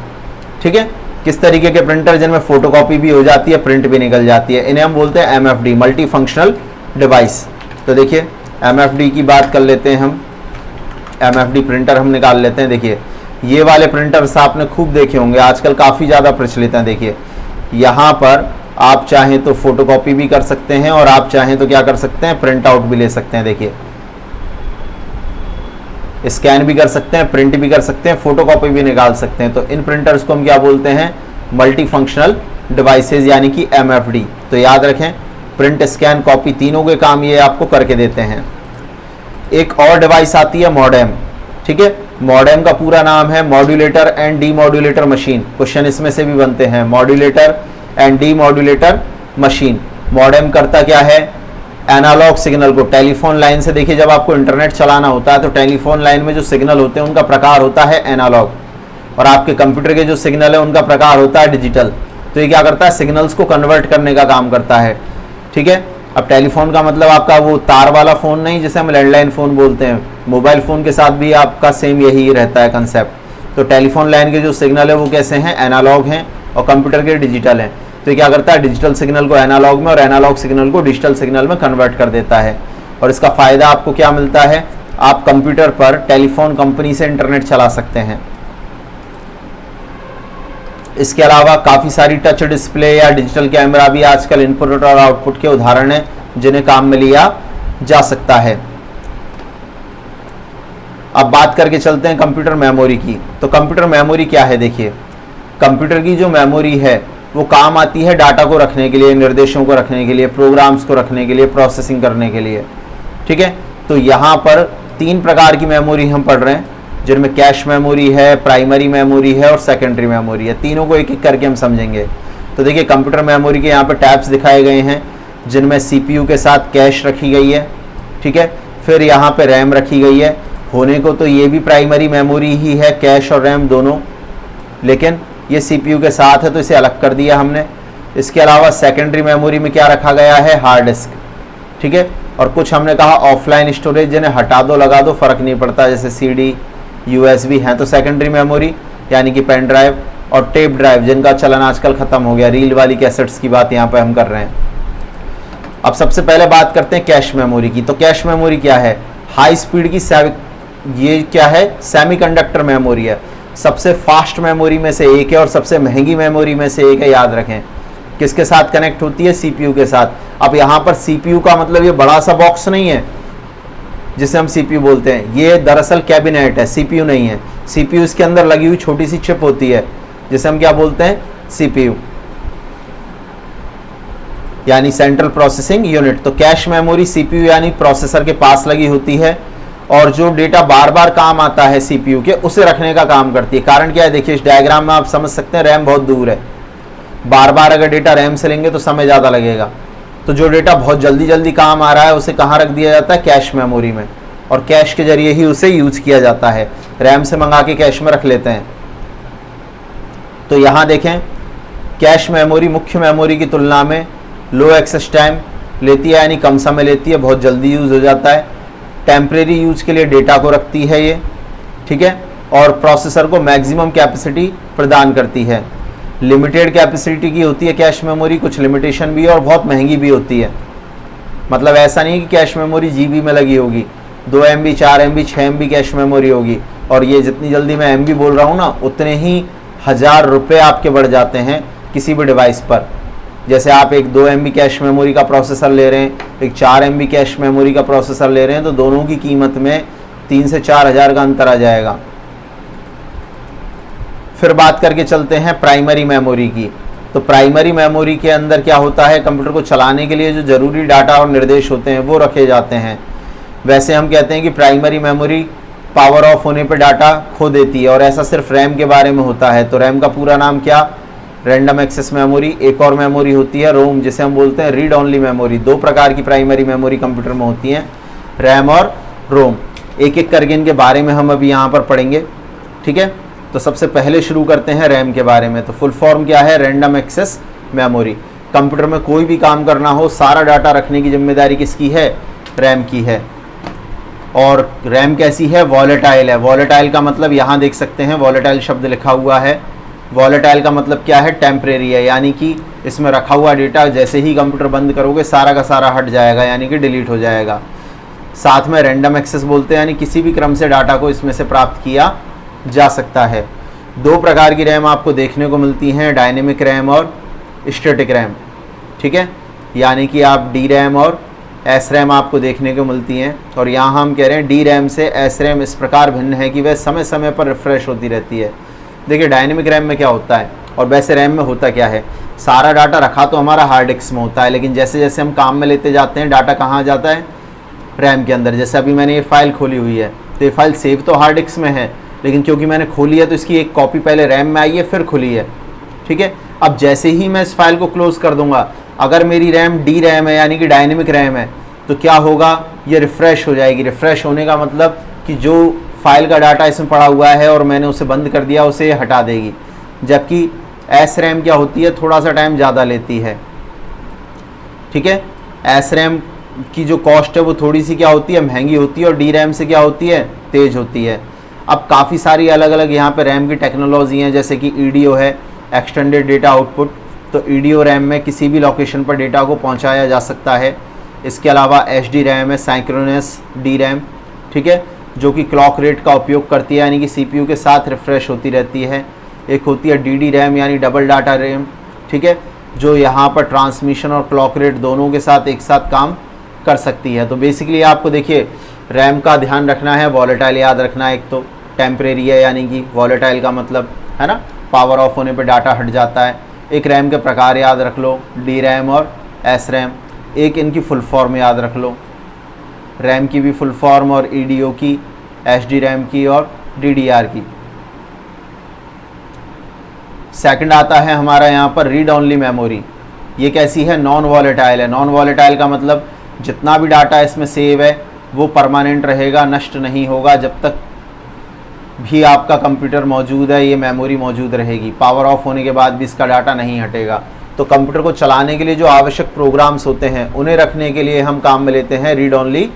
ठीक है, किस तरीके के प्रिंटर, जिनमें फोटोकॉपी भी हो जाती है, प्रिंट भी निकल जाती है, इन्हें हम बोलते हैं MFD, मल्टी फंक्शनल डिवाइस। तो देखिए MFD की बात कर लेते हैं हम। MFD प्रिंटर हम निकाल लेते हैं। देखिए ये वाले प्रिंटर्स आपने खूब देखे होंगे, आजकल काफ़ी ज़्यादा प्रचलित हैं। देखिए यहाँ पर आप चाहें तो फोटोकॉपी भी कर सकते हैं और आप चाहें तो क्या कर सकते हैं, प्रिंट आउट भी ले सकते हैं। देखिए स्कैन भी कर सकते हैं, प्रिंट भी कर सकते हैं, फोटोकॉपी भी निकाल सकते हैं। तो इन प्रिंटर्स को हम क्या बोलते हैं, मल्टी फंक्शनल डिवाइसेज यानी कि MFD। तो याद रखें, प्रिंट स्कैन कॉपी तीनों के काम ये आपको करके देते हैं। एक और डिवाइस आती है मॉडेम। ठीक है, मॉडेम का पूरा नाम है modulator and demodulator machine. Question इसमें से भी बनते हैं, modulator and demodulator machine. Modem करता क्या है, एनालॉग सिग्नल को टेलीफोन लाइन से, देखिए जब आपको इंटरनेट चलाना होता है तो टेलीफोन लाइन में जो सिग्नल होते हैं उनका प्रकार होता है एनालॉग, और आपके कंप्यूटर के जो सिग्नल है उनका प्रकार होता है डिजिटल। तो ये क्या करता है, सिग्नल्स को कन्वर्ट करने का काम करता है। ठीक है, अब टेलीफोन का मतलब आपका वो तार वाला फ़ोन नहीं जिसे हम लैंडलाइन फ़ोन बोलते हैं, मोबाइल फ़ोन के साथ भी आपका सेम यही रहता है कंसेप्ट। तो टेलीफोन लाइन के जो सिग्नल है वो कैसे हैं, एनालॉग हैं, और कंप्यूटर के डिजिटल हैं। तो ये क्या करता है, डिजिटल सिग्नल को एनालॉग में और एनालॉग सिग्नल को डिजिटल सिग्नल में कन्वर्ट कर देता है। और इसका फ़ायदा आपको क्या मिलता है, आप कंप्यूटर पर टेलीफोन कंपनी से इंटरनेट चला सकते हैं। इसके अलावा काफ़ी सारी टच डिस्प्ले या डिजिटल कैमरा भी आजकल इनपुट और आउटपुट के उदाहरण हैं जिन्हें काम में लिया जा सकता है। अब बात करके चलते हैं कंप्यूटर मेमोरी की। तो कंप्यूटर मेमोरी क्या है, देखिए कंप्यूटर की जो मेमोरी है वो काम आती है डाटा को रखने के लिए, निर्देशों को रखने के लिए, प्रोग्राम्स को रखने के लिए, प्रोसेसिंग करने के लिए। ठीक है, तो यहाँ पर 3 प्रकार की मेमोरी हम पढ़ रहे हैं, जिनमें कैश मेमोरी है, प्राइमरी मेमोरी है और सेकेंडरी मेमोरी है। तीनों को एक एक करके हम समझेंगे। तो देखिए कंप्यूटर मेमोरी के यहाँ पर टैब्स दिखाए गए हैं, जिनमें CPU के साथ कैश रखी गई है। ठीक है, फिर यहाँ पे रैम रखी गई है। होने को तो ये भी प्राइमरी मेमोरी ही है, कैश और रैम दोनों, लेकिन ये CPU के साथ है तो इसे अलग कर दिया हमने। इसके अलावा सेकेंडरी मेमोरी में क्या रखा गया है, हार्ड डिस्क। ठीक है, और कुछ हमने कहा ऑफलाइन स्टोरेज, जिन्हें हटा दो लगा दो फर्क नहीं पड़ता, जैसे CD, USB हैं तो सेकेंडरी मेमोरी यानी कि पेन ड्राइव, और टेप ड्राइव जिनका चलन आजकल खत्म हो गया, रील वाली कैसेट्स की बात यहाँ पे हम कर रहे हैं। अब सबसे पहले बात करते हैं कैश मेमोरी की। तो कैश मेमोरी क्या है, हाई स्पीड की ये क्या है, सेमीकंडक्टर मेमोरी है। सबसे फास्ट मेमोरी में से एक है और सबसे महंगी मेमोरी में से एक है, याद रखें। किसके साथ कनेक्ट होती है, CPU के साथ। अब यहाँ पर CPU का मतलब ये बड़ा सा बॉक्स नहीं है जिसे हम CPU बोलते हैं, ये दरअसल कैबिनेट है, CPU नहीं है। CPU इसके अंदर लगी हुई छोटी सी चिप होती है जिसे हम क्या बोलते हैं, CPU यानी सेंट्रल प्रोसेसिंग यूनिट। तो कैश मेमोरी CPU यानी प्रोसेसर के पास लगी होती है और जो डेटा बार बार काम आता है CPU के, उसे रखने का काम करती है। कारण क्या है, देखिए इस डायग्राम में आप समझ सकते हैं, रैम बहुत दूर है। बार बार अगर डेटा रैम से लेंगे तो समय ज़्यादा लगेगा। तो जो डेटा बहुत जल्दी जल्दी काम आ रहा है उसे कहाँ रख दिया जाता है, कैश मेमोरी में, और कैश के जरिए ही उसे यूज किया जाता है। रैम से मंगा के कैश में रख लेते हैं। तो यहाँ देखें, कैश मेमोरी मुख्य मेमोरी की तुलना में लो एक्सेस टाइम लेती है, यानी कम समय लेती है, बहुत जल्दी यूज हो जाता है। टेम्परेरी यूज के लिए डेटा को रखती है ये। ठीक है, और प्रोसेसर को मैक्सिमम कैपेसिटी प्रदान करती है। लिमिटेड कैपेसिटी की होती है कैश मेमोरी, कुछ लिमिटेशन भी है और बहुत महंगी भी होती है। मतलब ऐसा नहीं कि कैश मेमोरी GB में लगी होगी, 2 MB, 4 MB, 6 MB cache memory होगी। और ये जितनी जल्दी मैं MB बोल रहा हूँ ना, उतने ही 1000 रुपये आपके बढ़ जाते हैं किसी भी डिवाइस पर। जैसे आप एक 2 MB कैश मेमोरी का प्रोसेसर ले रहे हैं, एक 4 MB कैश मेमोरी का प्रोसेसर ले रहे हैं, तो दोनों की कीमत में 3 से 4 हज़ार का अंतर आ जाएगा। फिर बात करके चलते हैं प्राइमरी मेमोरी की। तो प्राइमरी मेमोरी के अंदर क्या होता है, कंप्यूटर को चलाने के लिए जो जरूरी डाटा और निर्देश होते हैं वो रखे जाते हैं। वैसे हम कहते हैं कि प्राइमरी मेमोरी पावर ऑफ होने पर डाटा खो देती है, और ऐसा सिर्फ रैम के बारे में होता है। तो रैम का पूरा नाम क्या, रैंडम एक्सेस मेमोरी। एक और मेमोरी होती है रोम, जिसे हम बोलते हैं रीड ओनली मेमोरी। 2 प्रकार की प्राइमरी मेमोरी कंप्यूटर में होती हैं, रैम और रोम। एक एक करके इनके बारे में हम अभी यहाँ पर पढ़ेंगे। ठीक है, तो सबसे पहले शुरू करते हैं रैम के बारे में। तो फुल फॉर्म क्या है, रैंडम एक्सेस मेमोरी। कंप्यूटर में कोई भी काम करना हो, सारा डाटा रखने की जिम्मेदारी किसकी है, रैम की है। और रैम कैसी है, वॉलेटाइल है। वॉलेटाइल का मतलब यहाँ देख सकते हैं, वॉलेटाइल शब्द लिखा हुआ है। वॉलेटाइल का मतलब क्या है, टेम्परेरी है, यानी कि इसमें रखा हुआ डेटा जैसे ही कंप्यूटर बंद करोगे सारा का सारा हट जाएगा, यानी कि डिलीट हो जाएगा। साथ में रैंडम एक्सेस बोलते हैं, यानी किसी भी क्रम से डाटा को इसमें से प्राप्त किया जा सकता है। 2 प्रकार की रैम आपको देखने को मिलती हैं, डायनेमिक रैम और स्टैटिक रैम। ठीक है, यानी कि आप DRAM और SRAM आपको देखने को मिलती हैं। और यहाँ हम कह रहे हैं DRAM से SRAM इस प्रकार भिन्न है कि वह समय समय पर रिफ़्रेश होती रहती है। देखिए डायनेमिक रैम में क्या होता है और वैसे रैम में होता क्या है, सारा डाटा रखा तो हमारा हार्ड डिस्क में होता है, लेकिन जैसे जैसे हम काम में लेते जाते हैं डाटा कहाँ जाता है, रैम के अंदर। जैसे अभी मैंने ये फ़ाइल खोली हुई है, तो ये फाइल सेव तो हार्ड डिस्क में है, लेकिन क्योंकि मैंने खोली है तो इसकी एक कॉपी पहले रैम में आई है फिर खुली है। ठीक है, अब जैसे ही मैं इस फाइल को क्लोज़ कर दूंगा, अगर मेरी रैम DRAM है यानी कि डायनेमिक रैम है, तो क्या होगा, ये रिफ़्रेश हो जाएगी। रिफ़्रेश होने का मतलब कि जो फाइल का डाटा इसमें पड़ा हुआ है और मैंने उसे बंद कर दिया, उसे हटा देगी। जबकि SRAM क्या होती है, थोड़ा सा टाइम ज़्यादा लेती है। ठीक है, SRAM की जो कॉस्ट है वो थोड़ी सी क्या होती है, महंगी होती है, और DRAM से क्या होती है, तेज़ होती है। अब काफ़ी सारी अलग अलग यहाँ पे रैम की टेक्नोलॉजी हैं, जैसे कि EDO है, एक्सटेंडेड डेटा आउटपुट। तो EDO रैम में किसी भी लोकेशन पर डेटा को पहुँचाया जा सकता है। इसके अलावा HD रैम है, साइक्रोनस DRAM। ठीक है, जो कि क्लॉक रेट का उपयोग करती है, यानी कि CPU के साथ रिफ़्रेश होती रहती है। एक होती है DD रैम यानी डबल डाटा रैम। ठीक है, जो यहाँ पर ट्रांसमिशन और क्लॉक रेट दोनों के साथ एक साथ काम कर सकती है। तो बेसिकली आपको देखिए रैम का ध्यान रखना है, वॉलेटाइल याद रखना है। एक तो टेम्परेरी है, यानी कि वॉलेटाइल का मतलब है ना, पावर ऑफ होने पे डाटा हट जाता है। एक रैम के प्रकार याद रख लो, डी रैम और एस रैम। एक इनकी फुल फॉर्म याद रख लो, रैम की भी फुल फॉर्म और ईडीओ की, एचडी रैम की और डीडीआर की। सेकंड आता है हमारा यहाँ पर रीड ओनली मेमोरी। ये कैसी है? नॉन वॉलेटाइल है। नॉन वॉलेटाइल का मतलब जितना भी डाटा इसमें सेव है वो परमानेंट रहेगा, नष्ट नहीं होगा। जब तक भी आपका कंप्यूटर मौजूद है ये मेमोरी मौजूद रहेगी। पावर ऑफ होने के बाद भी इसका डाटा नहीं हटेगा। तो कंप्यूटर को चलाने के लिए जो आवश्यक प्रोग्राम्स होते हैं उन्हें रखने के लिए हम काम में लेते हैं रीड ओनली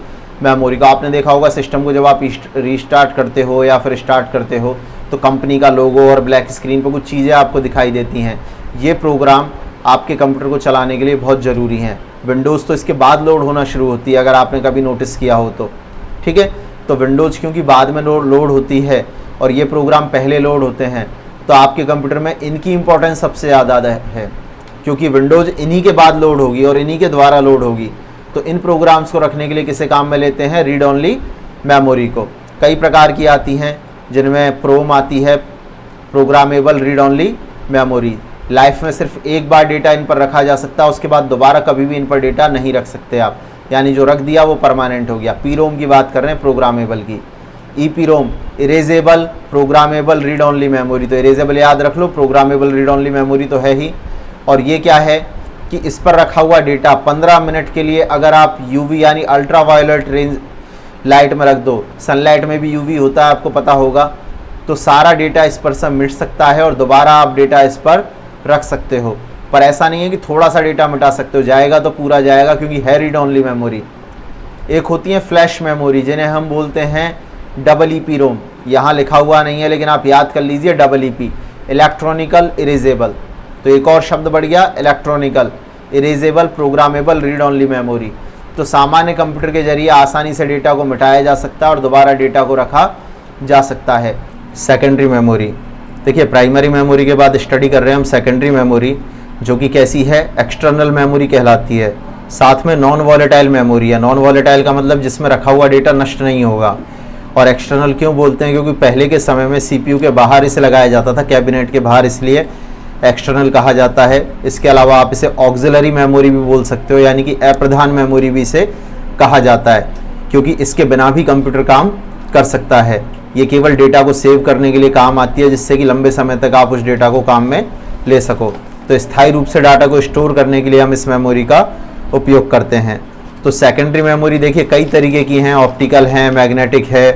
मेमोरी को। आपने देखा होगा सिस्टम को जब आप रीस्टार्ट करते हो या फिर स्टार्ट करते हो तो कंपनी का लोगो और ब्लैक स्क्रीन पर कुछ चीज़ें आपको दिखाई देती हैं। ये प्रोग्राम आपके कंप्यूटर को चलाने के लिए बहुत ज़रूरी हैं। विंडोज़ तो इसके बाद लोड होना शुरू होती है, अगर आपने कभी नोटिस किया हो तो। ठीक है, तो विंडोज़ क्योंकि बाद में लोड होती है और ये प्रोग्राम पहले लोड होते हैं, तो आपके कंप्यूटर में इनकी इंपॉर्टेंस सबसे ज़्यादा है, क्योंकि विंडोज़ इन्हीं के बाद लोड होगी और इन्हीं के द्वारा लोड होगी। तो इन प्रोग्राम्स को रखने के लिए किसे काम में लेते हैं? रीड ओनली मेमोरी को। कई प्रकार की आती हैं जिनमें प्रोम आती है, programmable read only memory. Life में सिर्फ एक बार डेटा इन पर रखा जा सकता है, उसके बाद दोबारा कभी भी इन पर डेटा नहीं रख सकते आप, यानी जो रख दिया वो परमानेंट हो गया। पी रोम की बात कर रहे हैं, प्रोग्रामेबल की। E P ROM erasable programmable read only memory. तो इरेजेबल याद रख लो, प्रोग्रामेबल रीड ओनली मेमोरी तो है ही। और ये क्या है कि इस पर रखा हुआ डेटा 15 मिनट के लिए अगर आप यूवी यानी अल्ट्रा वायलेट रेंज लाइट में रख दो, सनलाइट में भी यूवी होता है आपको पता होगा, तो सारा डेटा इस पर से मिट सकता है और दोबारा आप डेटा इस पर रख सकते हो। पर ऐसा नहीं है कि थोड़ा सा डेटा मिटा सकते हो, जाएगा तो पूरा जाएगा, क्योंकि है रीड ओनली मेमोरी। एक होती है फ्लैश मेमोरी जिन्हें हम बोलते हैं EEP रोम। यहाँ लिखा हुआ नहीं है लेकिन आप याद कर लीजिए EEP, इलेक्ट्रॉनिकल इरेजेबल। तो एक और शब्द बढ़ गया, electronical erasable programmable read only memory. तो सामान्य कंप्यूटर के जरिए आसानी से डेटा को मिटाया जा सकता है और दोबारा डेटा को रखा जा सकता है। सेकेंडरी मेमोरी, देखिए प्राइमरी मेमोरी के बाद स्टडी कर रहे हैं हम सेकेंडरी मेमोरी, जो कि कैसी है? एक्सटर्नल मेमोरी कहलाती है। साथ में नॉन वॉलेटाइल मेमोरी है। नॉन वॉलेटाइल का मतलब जिसमें रखा हुआ डेटा नष्ट नहीं होगा। और एक्सटर्नल क्यों बोलते हैं? क्योंकि पहले के समय में CPU के बाहर इसे लगाया जाता था, कैबिनेट के बाहर, इसलिए एक्सटर्नल कहा जाता है। इसके अलावा आप इसे ऑक्सिलरी मेमोरी भी बोल सकते हो, यानी कि अप्रधान मेमोरी भी इसे कहा जाता है, क्योंकि इसके बिना भी कंप्यूटर काम कर सकता है। ये केवल डेटा को सेव करने के लिए काम आती है, जिससे कि लंबे समय तक आप उस डेटा को काम में ले सको। तो स्थायी रूप से डाटा को स्टोर करने के लिए हम इस मेमोरी का उपयोग करते हैं। तो सेकेंडरी मेमोरी देखिए कई तरीके की हैं, ऑप्टिकल है, मैग्नेटिक है,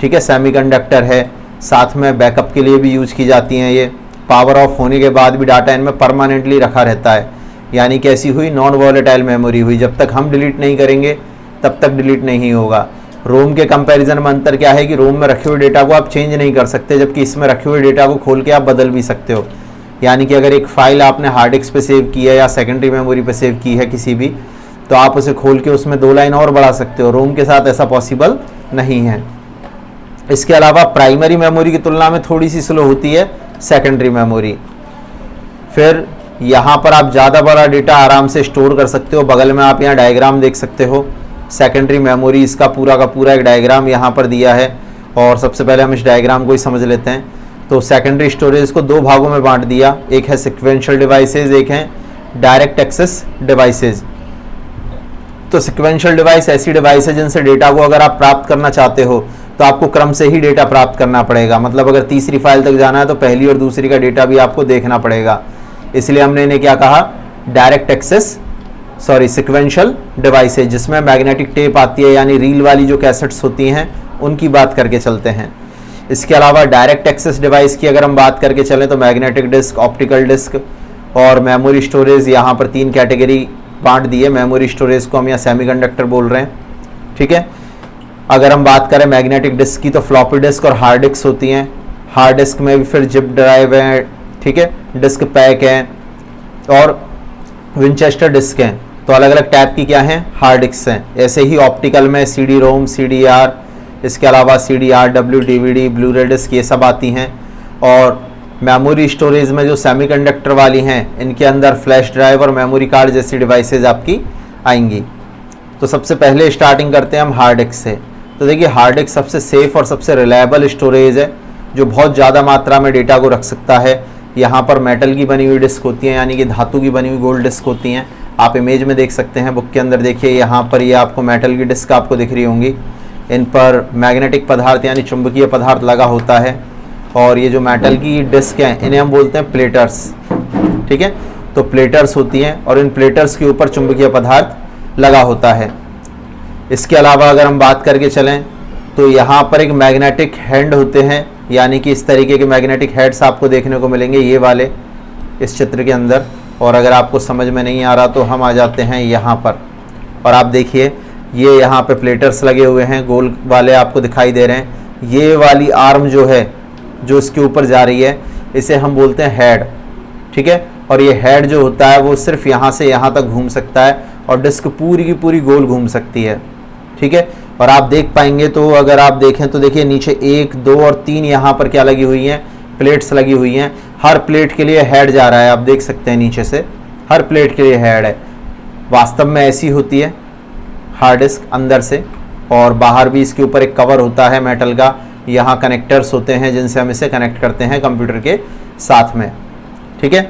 ठीक है, सेमीकंडक्टर है, साथ में बैकअप के लिए भी यूज की जाती हैं। ये पावर ऑफ होने के बाद भी डाटा इनमें परमानेंटली रखा रहता है, यानी कैसी हुई? नॉन वॉलेटाइल मेमोरी हुई। जब तक हम डिलीट नहीं करेंगे तब तक डिलीट नहीं होगा। रोम के कंपैरिजन में अंतर क्या है कि रोम में रखे हुए डेटा को आप चेंज नहीं कर सकते, जबकि इसमें रखे हुए डेटा को खोल के आप बदल भी सकते हो। यानी कि अगर एक फाइल आपने हार्ड डिस्क पे सेव की है या सेकेंडरी मेमोरी पे सेव की है किसी भी, तो आप उसे खोल के उसमें 2 लाइन और बढ़ा सकते हो। रोम के साथ ऐसा पॉसिबल नहीं है। इसके अलावा प्राइमरी मेमोरी की तुलना में थोड़ी सी स्लो होती है सेकेंडरी मेमोरी। फिर यहाँ पर आप ज़्यादा बड़ा डेटा आराम से स्टोर कर सकते हो। बगल में आप यहाँ डायग्राम देख सकते हो, सेकेंडरी मेमोरी, इसका पूरा का पूरा एक डायग्राम यहाँ पर दिया है। और सबसे पहले हम इस डायग्राम को ही समझ लेते हैं। तो सेकेंडरी स्टोरेज को 2 भागों में बांट दिया, एक है सिक्वेंशियल डिवाइसेज, एक है डायरेक्ट एक्सेस डिवाइसेज। तो सिक्वेंशियल डिवाइस ऐसी डिवाइस है जिनसे डेटा को अगर आप प्राप्त करना चाहते हो तो आपको क्रम से ही डेटा प्राप्त करना पड़ेगा। मतलब अगर तीसरी फाइल तक जाना है तो पहली और दूसरी का डेटा भी आपको देखना पड़ेगा। इसलिए हमने इन्हें क्या कहा? डायरेक्ट एक्सेस सिक्वेंशियल डिवाइसेज, जिसमें मैग्नेटिक टेप आती है, यानी रील वाली जो कैसेट्स होती हैं उनकी बात करके चलते हैं। इसके अलावा डायरेक्ट एक्सेस डिवाइस की अगर हम बात करके चलें तो मैग्नेटिक डिस्क, ऑप्टिकल डिस्क और मेमोरी स्टोरेज, यहाँ पर 3 कैटेगरी बांट दिए। मेमोरी स्टोरेज को हम यहाँ सेमीकंडक्टर बोल रहे हैं, ठीक है। अगर हम बात करें मैग्नेटिक डिस्क की तो फ्लॉपी डिस्क और हार्ड डिस्क होती हैं। हार्ड डिस्क में भी फिर जिप ड्राइव है, ठीक है, डिस्क पैक है और विंचेस्टर डिस्क हैं। तो अलग अलग टाइप की क्या हैं? हार्ड डिस्क हैं। ऐसे ही ऑप्टिकल में CD रोम, CDR, इसके अलावा CDRW, DVD, ब्लू रे डिस्क, ये सब आती हैं। और मेमोरी स्टोरेज में जो सेमीकंडक्टर वाली हैं, इनके अंदर फ्लैश ड्राइव और मेमोरी कार्ड जैसी डिवाइसेज आपकी आएंगी। तो सबसे पहले स्टार्टिंग करते हैं हम हार्ड डिस्क से। तो देखिए हार्ड डिस्क सबसे सेफ और सबसे रिलायबल स्टोरेज है, जो बहुत ज़्यादा मात्रा में डेटा को रख सकता है। यहाँ पर मेटल की बनी हुई डिस्क होती है, यानी कि धातु की बनी हुई गोल डिस्क होती हैं। आप इमेज में देख सकते हैं, बुक के अंदर देखिए, यहाँ पर ये आपको मेटल की डिस्क आपको दिख रही होंगी। इन पर मैग्नेटिक पदार्थ यानी चुंबकीय पदार्थ लगा होता है, और ये जो मेटल की डिस्क हैं इन्हें हम बोलते हैं प्लेटर्स। ठीक है, तो प्लेटर्स होती हैं और इन प्लेटर्स के ऊपर चुंबकीय पदार्थ लगा होता है। इसके अलावा अगर हम बात करके चलें तो यहाँ पर एक मैग्नेटिक हैंड होते हैं, यानी कि इस तरीके के मैग्नेटिक हेड्स आपको देखने को मिलेंगे ये वाले इस चित्र के अंदर। और अगर आपको समझ में नहीं आ रहा तो हम आ जाते हैं यहाँ पर, और आप देखिए ये यहाँ पे प्लेटर्स लगे हुए हैं, गोल वाले आपको दिखाई दे रहे हैं। ये वाली आर्म जो है जो इसके ऊपर जा रही है इसे हम बोलते हैं हेड। ठीक है, और ये हेड जो होता है वो सिर्फ यहाँ से यहाँ तक घूम सकता है और डिस्क पूरी की पूरी गोल घूम सकती है। ठीक है, और आप देख पाएंगे तो अगर आप देखें तो देखिए नीचे 1, 2 और 3 यहाँ पर क्या लगी हुई हैं, प्लेट्स लगी हुई हैं। हर प्लेट के लिए हेड जा रहा है, आप देख सकते हैं नीचे से हर प्लेट के लिए हेड है। वास्तव में ऐसी होती है हार्ड डिस्क अंदर से, और बाहर भी इसके ऊपर एक कवर होता है मेटल का। यहाँ कनेक्टर्स होते हैं जिनसे हम इसे कनेक्ट करते हैं कंप्यूटर के साथ में। ठीक है,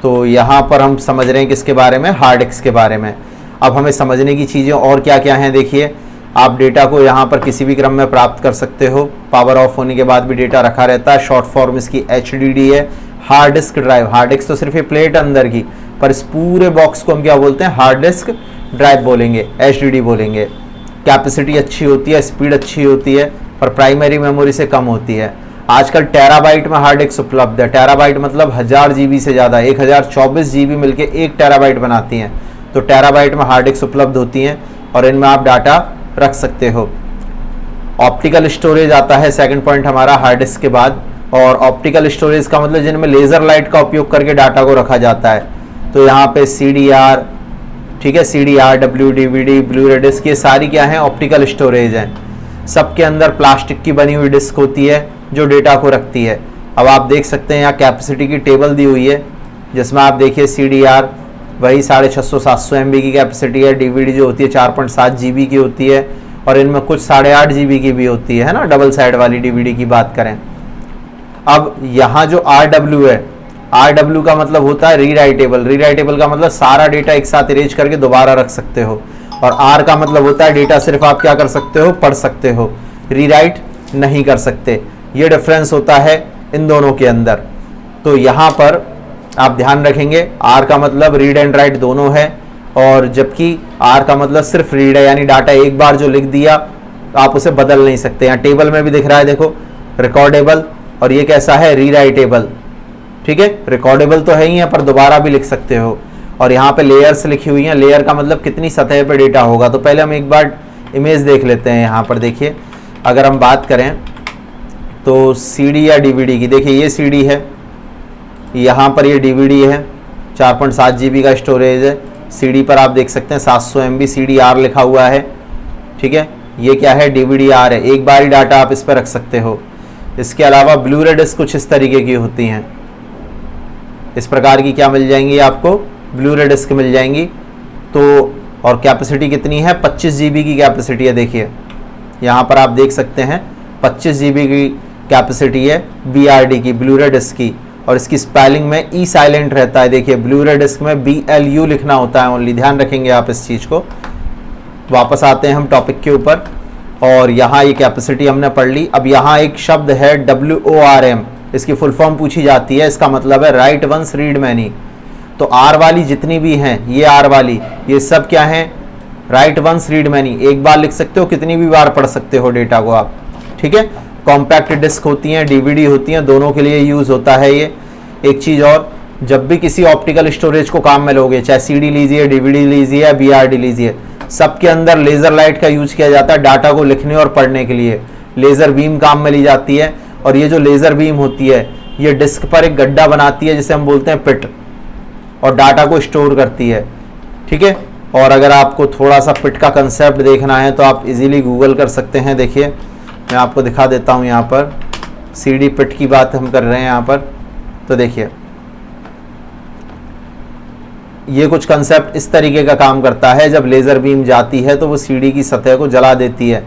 तो यहाँ पर हम समझ रहे हैं किसके बारे में, हार्ड डिस्क के बारे में। अब हमें समझने की चीज़ें और क्या क्या हैं, देखिए आप डेटा को यहाँ पर किसी भी क्रम में प्राप्त कर सकते हो। पावर ऑफ होने के बाद भी डेटा रखा रहता है। शॉर्ट फॉर्म इसकी HDD है, hard disk drive. Hard disk तो सिर्फ ये प्लेट अंदर की, पर इस पूरे बॉक्स को हम क्या बोलते हैं, हार्ड डिस्क ड्राइव बोलेंगे, HDD बोलेंगे। कैपेसिटी अच्छी होती है, स्पीड अच्छी होती है, पर प्राइमरी मेमोरी से कम होती है। आजकल टेराबाइट में हार्ड डिस्क उपलब्ध है। टेराबाइट मतलब 1000 GB से ज़्यादा, 1024 GB मिलके 1 टेराबाइट बनाती हैं। तो टेराबाइट में हार्ड डिस्क उपलब्ध होती हैं और इनमें आप डाटा रख सकते हो। ऑप्टिकल स्टोरेज आता है सेकंड पॉइंट हमारा हार्ड डिस्क के बाद, और ऑप्टिकल स्टोरेज का मतलब जिनमें लेज़र लाइट का उपयोग करके डाटा को रखा जाता है। तो यहाँ पे CDR, ठीक है, CDR, WD, DVD, blu ray disc, ये सारी क्या हैं, ऑप्टिकल स्टोरेज हैं। सबके अंदर प्लास्टिक की बनी हुई डिस्क होती है जो डेटा को रखती है। अब आप देख सकते हैं यहाँ कैपेसिटी की टेबल दी हुई है, जिसमें आप देखिए CDR वही 650-700 MB की कैपेसिटी है। DVD जो होती है 4.7 GB की होती है, और इनमें कुछ 8.5 GB की भी होती है ना, डबल साइड वाली DVD की बात करें। अब यहाँ जो RW है, RW का मतलब होता है रीराइटेबल। रीराइटेबल का मतलब सारा डेटा एक साथ इरेज करके दोबारा रख सकते हो, और R का मतलब होता है डेटा सिर्फ आप क्या कर सकते हो, पढ़ सकते हो, रीराइट नहीं कर सकते। ये डिफरेंस होता है इन दोनों के अंदर। तो यहाँ पर आप ध्यान रखेंगे, R का मतलब रीड एंड राइट दोनों है, और जबकि R का मतलब सिर्फ रीड है, यानी डाटा एक बार जो लिख दिया आप उसे बदल नहीं सकते। यहाँ टेबल में भी दिख रहा है, देखो रिकॉर्डेबल, और ये कैसा है, रीराइटेबल। ठीक है, रिकॉर्डेबल तो है ही है पर दोबारा भी लिख सकते हो। और यहाँ पे लेयर्स लिखी हुई हैं। लेयर का मतलब कितनी सतह पे डेटा होगा। तो पहले हम एक बार इमेज देख लेते हैं। यहाँ पर देखिए, अगर हम बात करें तो CD या DVD की, देखिए ये CD है, यहाँ पर ये DVD है, 4.7 GB का स्टोरेज है। CD पर आप देख सकते हैं 700 MB CDR लिखा हुआ है। ठीक है, ये क्या है, DVD-R है, एक बार ही डाटा आप इस पर रख सकते हो। इसके अलावा ब्लू-रे डिस्क कुछ इस तरीके की होती हैं, इस प्रकार की क्या मिल जाएंगी आपको, ब्लू-रे डिस्क मिल जाएंगी। तो और कैपेसिटी कितनी है, 25 GB की कैपेसिटी है। देखिए यहाँ पर आप देख सकते हैं 25 GB की कैपेसिटी है BRD की, ब्लू-रे डिस्क की, और इसकी स्पेलिंग में ई साइलेंट रहता है। देखिए ब्लू-रे डिस्क में BLU लिखना होता है ओनली, ध्यान रखेंगे आप इस चीज़ को। वापस आते हैं हम टॉपिक के ऊपर, और यहाँ ये कैपेसिटी हमने पढ़ ली। अब यहाँ एक शब्द है WORM, इसकी फुल फॉर्म पूछी जाती है, इसका मतलब है राइट वंस रीड मैनी। तो R वाली जितनी भी हैं, ये R वाली, ये सब क्या हैं, राइट वंस रीड मैनी, एक बार लिख सकते हो, कितनी भी बार पढ़ सकते हो डेटा को आप। ठीक है, कॉम्पैक्ट डिस्क होती हैं, DVD होती हैं, दोनों के लिए यूज़ होता है ये। एक चीज़ और, जब भी किसी ऑप्टिकल स्टोरेज को काम में लोगे, चाहे CD लीजिए, DVD लीजिए या BRD लीजिए, सबके अंदर लेज़र लाइट का यूज किया जाता है डाटा को लिखने और पढ़ने के लिए। लेज़र बीम काम में ली जाती है, और ये जो लेज़र बीम होती है ये डिस्क पर एक गड्ढा बनाती है जिसे हम बोलते हैं पिट, और डाटा को स्टोर करती है। ठीक है, और अगर आपको थोड़ा सा पिट का कंसेप्ट देखना है तो आप इजीली गूगल कर सकते हैं। देखिए मैं आपको दिखा देता हूँ, यहाँ पर CD पिट की बात हम कर रहे हैं यहाँ पर। तो देखिए ये कुछ कंसेप्ट इस तरीके का काम करता है, जब लेज़र बीम जाती है तो वो CD की सतह को जला देती है।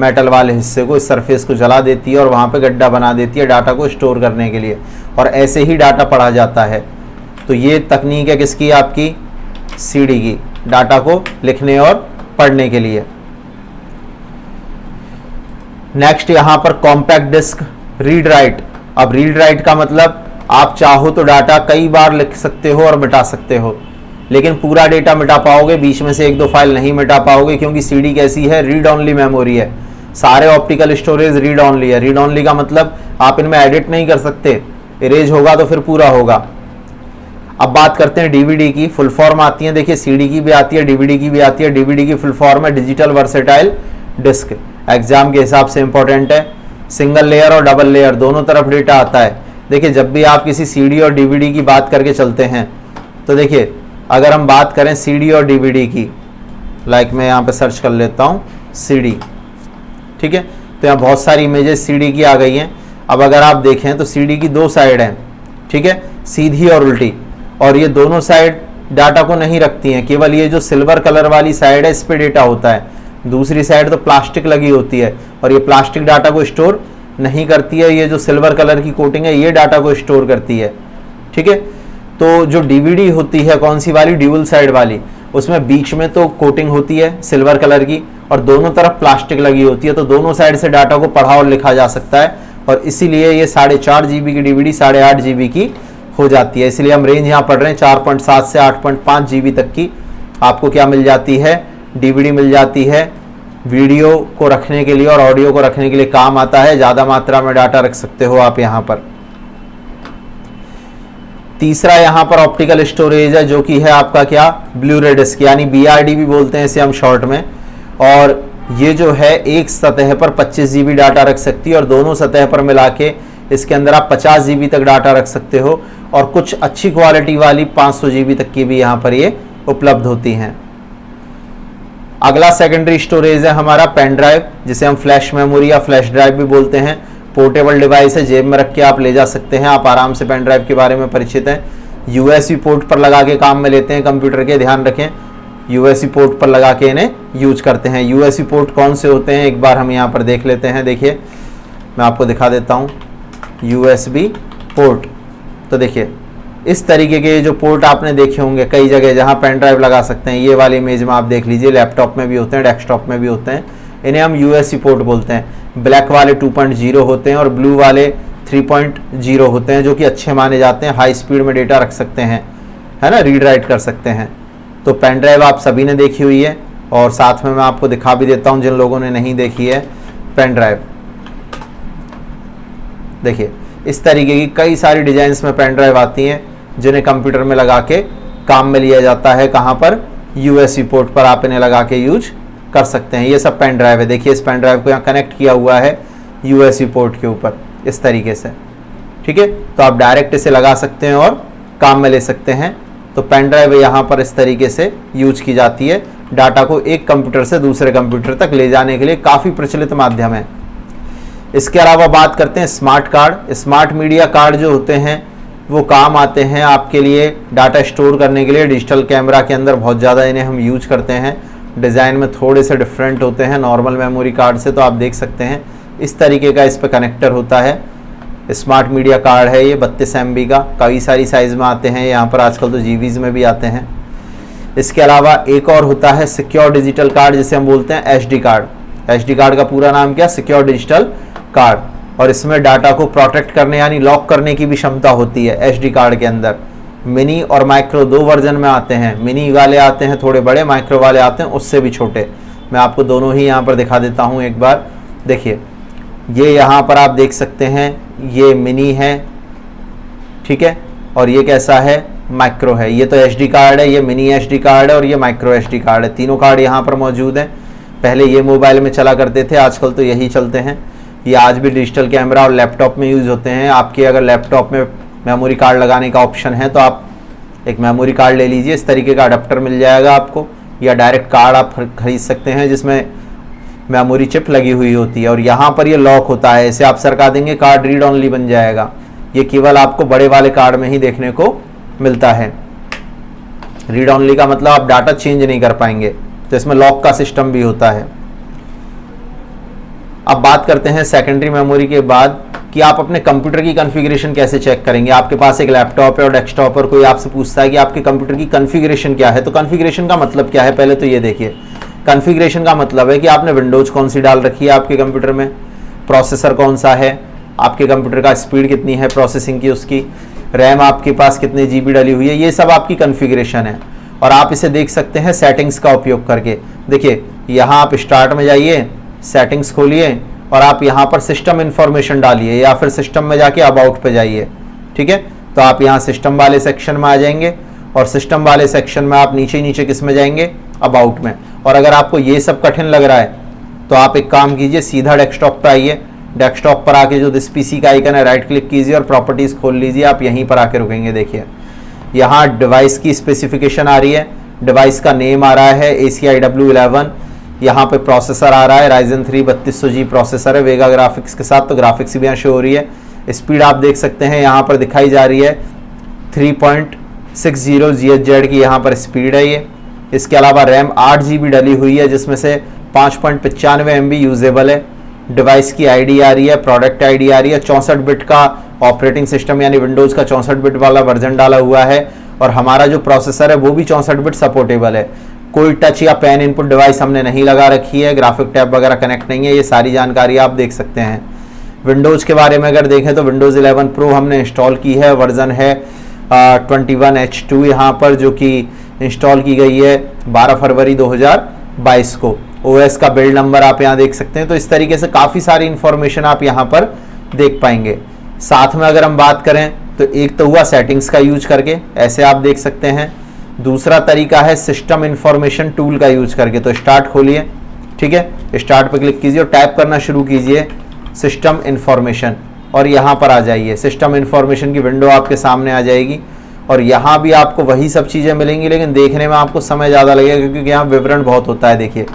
मेटल वाले हिस्से को, इस सरफेस को जला देती है और वहाँ पे गड्ढा बना देती है डाटा को स्टोर करने के लिए, और ऐसे ही डाटा पढ़ा जाता है। तो ये तकनीक है किसकी, आपकी सीडी की, डाटा को लिखने और पढ़ने के लिए। नेक्स्ट यहाँ पर कॉम्पैक्ट डिस्क रीड राइट। अब रीड राइट का मतलब आप चाहो तो डाटा कई बार लिख सकते हो और मिटा सकते हो, लेकिन पूरा डेटा मिटा पाओगे, बीच में से एक दो फाइल नहीं मिटा पाओगे, क्योंकि सीडी कैसी है, रीड ऑनली मेमोरी है। सारे ऑप्टिकल स्टोरेज रीड ऑनली है। रीड ऑनली का मतलब आप इनमें एडिट नहीं कर सकते, इरेज होगा तो फिर पूरा होगा। अब बात करते हैं डीवीडी की। फुल फॉर्म आती है, देखिए सीडी की भी आती है, डीवीडी की भी आती है। डीवीडी की फुल फॉर्म है डिजिटल वर्सेटाइल डिस्क। एग्जाम के हिसाब से इंपॉर्टेंट है। सिंगल लेयर और डबल लेयर दोनों तरफ डेटा आता है। देखिए जब भी आप किसी सीडी और डीवीडी की बात करके चलते हैं, तो देखिए अगर हम बात करें सीडी और डीवीडी की, लाइक मैं यहाँ पे सर्च कर लेता हूँ सीडी, ठीक है, तो यहाँ बहुत सारी इमेजेस सीडी की आ गई हैं। अब अगर आप देखें तो सीडी की दो साइड हैं, ठीक है, सीधी और उल्टी, और ये दोनों साइड डाटा को नहीं रखती हैं, केवल ये जो सिल्वर कलर वाली साइड है इस पे डेटा होता है। दूसरी साइड तो प्लास्टिक लगी होती है और ये प्लास्टिक डाटा को स्टोर नहीं करती है, ये जो सिल्वर कलर की कोटिंग है ये डाटा को स्टोर करती है, ठीक है। तो जो डीवीडी होती है कौन सी वाली, ड्यूल साइड वाली, उसमें बीच में तो कोटिंग होती है सिल्वर कलर की और दोनों तरफ प्लास्टिक लगी होती है, तो दोनों साइड से डाटा को पढ़ा और लिखा जा सकता है, और इसीलिए ये 4.5 GB की डीवीडी 8.5 GB की हो जाती है। इसलिए हम रेंज यहाँ पढ़ रहे हैं 4.7 से 8.5 GB तक की आपको क्या मिल जाती है, डीवीडी मिल जाती है। वीडियो को रखने के लिए और ऑडियो को रखने के लिए काम आता है, ज़्यादा मात्रा में डाटा रख सकते हो आप यहाँ पर। तीसरा यहाँ पर ऑप्टिकल स्टोरेज है, जो कि है आपका क्या, ब्लू-रे डिस्क, यानी BRD भी बोलते हैं इसे हम शॉर्ट में। और ये जो है एक सतह पर 25 GB डाटा रख सकती है और दोनों सतह पर मिला के इसके अंदर आप 50 GB तक डाटा रख सकते हो, और कुछ अच्छी क्वालिटी वाली 500 GB तक की भी यहाँ पर ये उपलब्ध होती हैं। अगला सेकेंडरी स्टोरेज है हमारा पेन ड्राइव, जिसे हम फ्लैश मेमोरी या फ्लैश ड्राइव भी बोलते हैं। पोर्टेबल डिवाइस है, जेब में रख के आप ले जा सकते हैं, आप आराम से पेन ड्राइव के बारे में परिचित हैं। USB पोर्ट पर लगा के काम में लेते हैं कंप्यूटर के, ध्यान रखें USB पोर्ट पर लगा के इन्हें यूज करते हैं। USB पोर्ट कौन से होते हैं एक बार हम यहाँ पर देख लेते हैं। देखिए मैं आपको दिखा देता हूँ USB पोर्ट। तो देखिए इस तरीके के जो पोर्ट आपने देखे होंगे कई जगह जहाँ पेन ड्राइव लगा सकते हैं, ये वाली इमेज में आप देख लीजिए, लैपटॉप में भी होते हैं, डेस्कटॉप में भी होते हैं, इन्हें हम USB पोर्ट बोलते हैं। ब्लैक वाले 2.0 होते हैं और ब्लू वाले 3.0 होते हैं, जो कि अच्छे माने जाते हैं, हाई स्पीड में डेटा रख सकते हैं, है ना, रीड राइट कर सकते हैं। तो पेन ड्राइव आप सभी ने देखी हुई है, और साथ में मैं आपको दिखा भी देता हूँ जिन लोगों ने नहीं देखी है पेन ड्राइव। देखिए इस तरीके की कई सारी डिजाइन्स में पेन ड्राइव आती हैं, जिन्हें कंप्यूटर में लगा के काम में लिया जाता है। कहाँ पर, USB पोर्ट पर आप इन्हें लगा के यूज कर सकते हैं। ये सब पेन ड्राइव है। देखिए इस पेन ड्राइव को यहाँ कनेक्ट किया हुआ है USB पोर्ट के ऊपर इस तरीके से, ठीक है। तो आप डायरेक्ट इसे लगा सकते हैं और काम में ले सकते हैं। तो पेन ड्राइव यहाँ पर इस तरीके से यूज की जाती है, डाटा को एक कंप्यूटर से दूसरे कंप्यूटर तक ले जाने के लिए काफ़ी प्रचलित माध्यम है। इसके अलावा बात करते हैं smart card. Smart media card जो होते हैं वो काम आते हैं आपके लिए डाटा स्टोर करने के लिए। डिजिटल कैमरा के अंदर बहुत ज़्यादा इन्हें हम यूज करते हैं। डिज़ाइन में थोड़े से डिफरेंट होते हैं नॉर्मल मेमोरी कार्ड से, तो आप देख सकते हैं इस तरीके का इस पर कनेक्टर होता है। स्मार्ट मीडिया कार्ड है ये 32 MB का, कई सारी साइज़ में आते हैं यहाँ पर, आजकल तो GBs में भी आते हैं। इसके अलावा एक और होता है सिक्योर डिजिटल कार्ड, जिसे हम बोलते हैं SD कार्ड। SD कार्ड का पूरा नाम क्या, सिक्योर डिजिटल कार्ड, और इसमें डाटा को प्रोटेक्ट करने यानी लॉक करने की भी क्षमता होती है SD कार्ड के अंदर। मिनी और माइक्रो दो वर्जन में आते हैं, मिनी वाले आते हैं थोड़े बड़े, माइक्रो वाले आते हैं उससे भी छोटे। मैं आपको दोनों ही यहाँ पर दिखा देता हूँ एक बार। देखिए ये यहाँ पर आप देख सकते हैं, ये मिनी है, ठीक है, और ये कैसा है, माइक्रो है। ये तो SD कार्ड है, ये मिनी SD कार्ड है और ये माइक्रो SD कार्ड है। तीनों कार्ड यहाँ पर मौजूद हैं। पहले ये मोबाइल में चला करते थे, आजकल तो यही चलते हैं। ये आज भी डिजिटल कैमरा और लैपटॉप में यूज़ होते हैं। आपके अगर लैपटॉप में मेमोरी कार्ड लगाने का ऑप्शन है तो आप एक मेमोरी कार्ड ले लीजिए, इस तरीके का अडेप्टर मिल जाएगा आपको, या डायरेक्ट कार्ड आप खरीद सकते हैं जिसमें मेमोरी चिप लगी हुई होती है, और यहाँ पर ये लॉक होता है, इसे आप सरका देंगे कार्ड रीड ऑनली बन जाएगा। ये केवल आपको बड़े वाले कार्ड में ही देखने को मिलता है। रीड ऑनली का मतलब आप डाटा चेंज नहीं कर पाएंगे, तो इसमें लॉक का सिस्टम भी होता है। अब बात करते हैं सेकेंडरी मेमोरी के बाद कि आप अपने कंप्यूटर की कॉन्फ़िगरेशन कैसे चेक करेंगे। आपके पास एक लैपटॉप है और डेस्कटॉप पर कोई आपसे पूछता है कि आपके कंप्यूटर की कॉन्फ़िगरेशन क्या है, तो कॉन्फ़िगरेशन का मतलब क्या है, पहले तो ये देखिए। कॉन्फ़िगरेशन का मतलब है कि आपने विंडोज़ कौन सी डाल रखी है आपके कंप्यूटर में, प्रोसेसर कौन सा है, आपके कंप्यूटर का स्पीड कितनी है प्रोसेसिंग की, उसकी रैम आपके पास कितने GB डली हुई है, ये सब आपकी कॉन्फ़िगरेशन है। और आप इसे देख सकते हैं सेटिंग्स का उपयोग करके। देखिए यहाँ आप स्टार्ट में जाइए, सेटिंग्स खोलिए और आप यहाँ पर सिस्टम इन्फॉर्मेशन डालिए या फिर सिस्टम में जाके अबाउट पे जाइए। ठीक है, तो आप यहाँ सिस्टम वाले सेक्शन में आ जाएंगे और सिस्टम वाले सेक्शन में आप नीचे नीचे किस में जाएंगे, अबाउट में। और अगर आपको ये सब कठिन लग रहा है तो आप एक काम कीजिए, सीधा डेस्कटॉप पर आइए। डेस्कटॉप पर आके जो दिस पीसी का आइकन है राइट क्लिक कीजिए और प्रॉपर्टीज़ खोल लीजिए। आप यहीं पर आके रुकेंगे। देखिए यहाँ डिवाइस की स्पेसिफिकेशन आ रही है, डिवाइस का नेम आ रहा है ACIW11, यहाँ पे प्रोसेसर आ रहा है Ryzen 3 3200G प्रोसेसर है वेगा ग्राफिक्स के साथ, तो ग्राफिक्स भी यहाँ शो हो रही है। स्पीड आप देख सकते हैं यहाँ पर दिखाई जा रही है 3.60 GHz की यहाँ पर स्पीड है ये। इसके अलावा रैम 8 GB डली हुई है जिसमें से 5.95 MB यूजेबल है। डिवाइस की आईडी आ रही है, प्रोडक्ट आईडी आ रही है, 64 बिट का ऑपरेटिंग सिस्टम यानी विंडोज़ का 64 बिट वाला वर्जन डाला हुआ है और हमारा जो प्रोसेसर है वो भी 64 बिट सपोर्टेबल है। कोई टच या पेन इनपुट डिवाइस हमने नहीं लगा रखी है, ग्राफिक टैब वगैरह कनेक्ट नहीं है, ये सारी जानकारी आप देख सकते हैं। विंडोज़ के बारे में अगर देखें तो विंडोज़ 11 प्रो हमने इंस्टॉल की है, वर्जन है 21H2 यहाँ पर, जो कि इंस्टॉल की गई है 12 फरवरी 2022 को। OS का बिल्ड नंबर आप यहाँ देख सकते हैं। तो इस तरीके से काफ़ी सारी इंफॉर्मेशन आप यहाँ पर देख पाएंगे। साथ में अगर हम बात करें तो एक तो हुआ सेटिंग्स का यूज करके, ऐसे आप देख सकते हैं। दूसरा तरीका है सिस्टम इंफॉर्मेशन टूल का यूज करके। तो स्टार्ट खोलिए, ठीक है, स्टार्ट पर क्लिक कीजिए और टाइप करना शुरू कीजिए सिस्टम इंफॉर्मेशन और यहाँ पर आ जाइए। सिस्टम इंफॉर्मेशन की विंडो आपके सामने आ जाएगी और यहाँ भी आपको वही सब चीज़ें मिलेंगी, लेकिन देखने में आपको समय ज़्यादा लगेगा क्योंकि यहाँ विवरण बहुत होता है। देखिए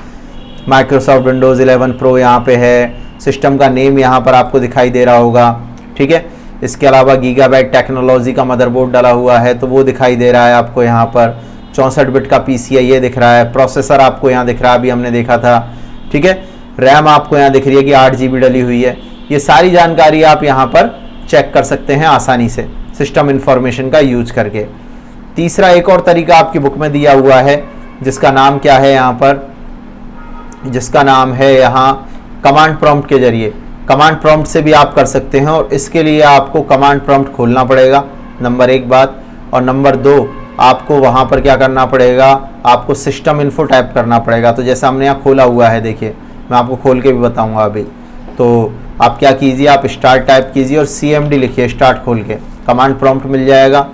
माइक्रोसॉफ्ट विंडोज़ 11 प्रो यहाँ पे है, सिस्टम का नेम यहाँ पर आपको दिखाई दे रहा होगा, ठीक है। इसके अलावा गीगाबाइट टेक्नोलॉजी का मदरबोर्ड डाला हुआ है तो वो दिखाई दे रहा है आपको यहाँ पर। 64 बिट का पीसी है ये दिख रहा है, प्रोसेसर आपको यहाँ दिख रहा है, अभी हमने देखा था, ठीक है। रैम आपको यहाँ दिख रही है कि 8 GB डली हुई है। ये सारी जानकारी आप यहाँ पर चेक कर सकते हैं आसानी से सिस्टम इंफॉर्मेशन का यूज करके। तीसरा एक और तरीका आपकी बुक में दिया हुआ है जिसका नाम क्या है यहाँ पर, जिसका नाम है यहाँ कमांड प्रॉम्प्ट के जरिए। कमांड प्रॉम्प्ट से भी आप कर सकते हैं और इसके लिए आपको कमांड प्रॉम्प्ट खोलना पड़ेगा, नंबर 1 बात। और नंबर 2 आपको वहाँ पर क्या करना पड़ेगा, आपको सिस्टम इन्फो टाइप करना पड़ेगा। तो जैसा हमने यहाँ खोला हुआ है, देखिए मैं आपको खोल के भी बताऊँगा अभी। तो आप क्या कीजिए, आप स्टार्ट टाइप कीजिए और CMD लिखिए स्टार्ट खोल के, कमांड प्रॉम्प्ट मिल जाएगा।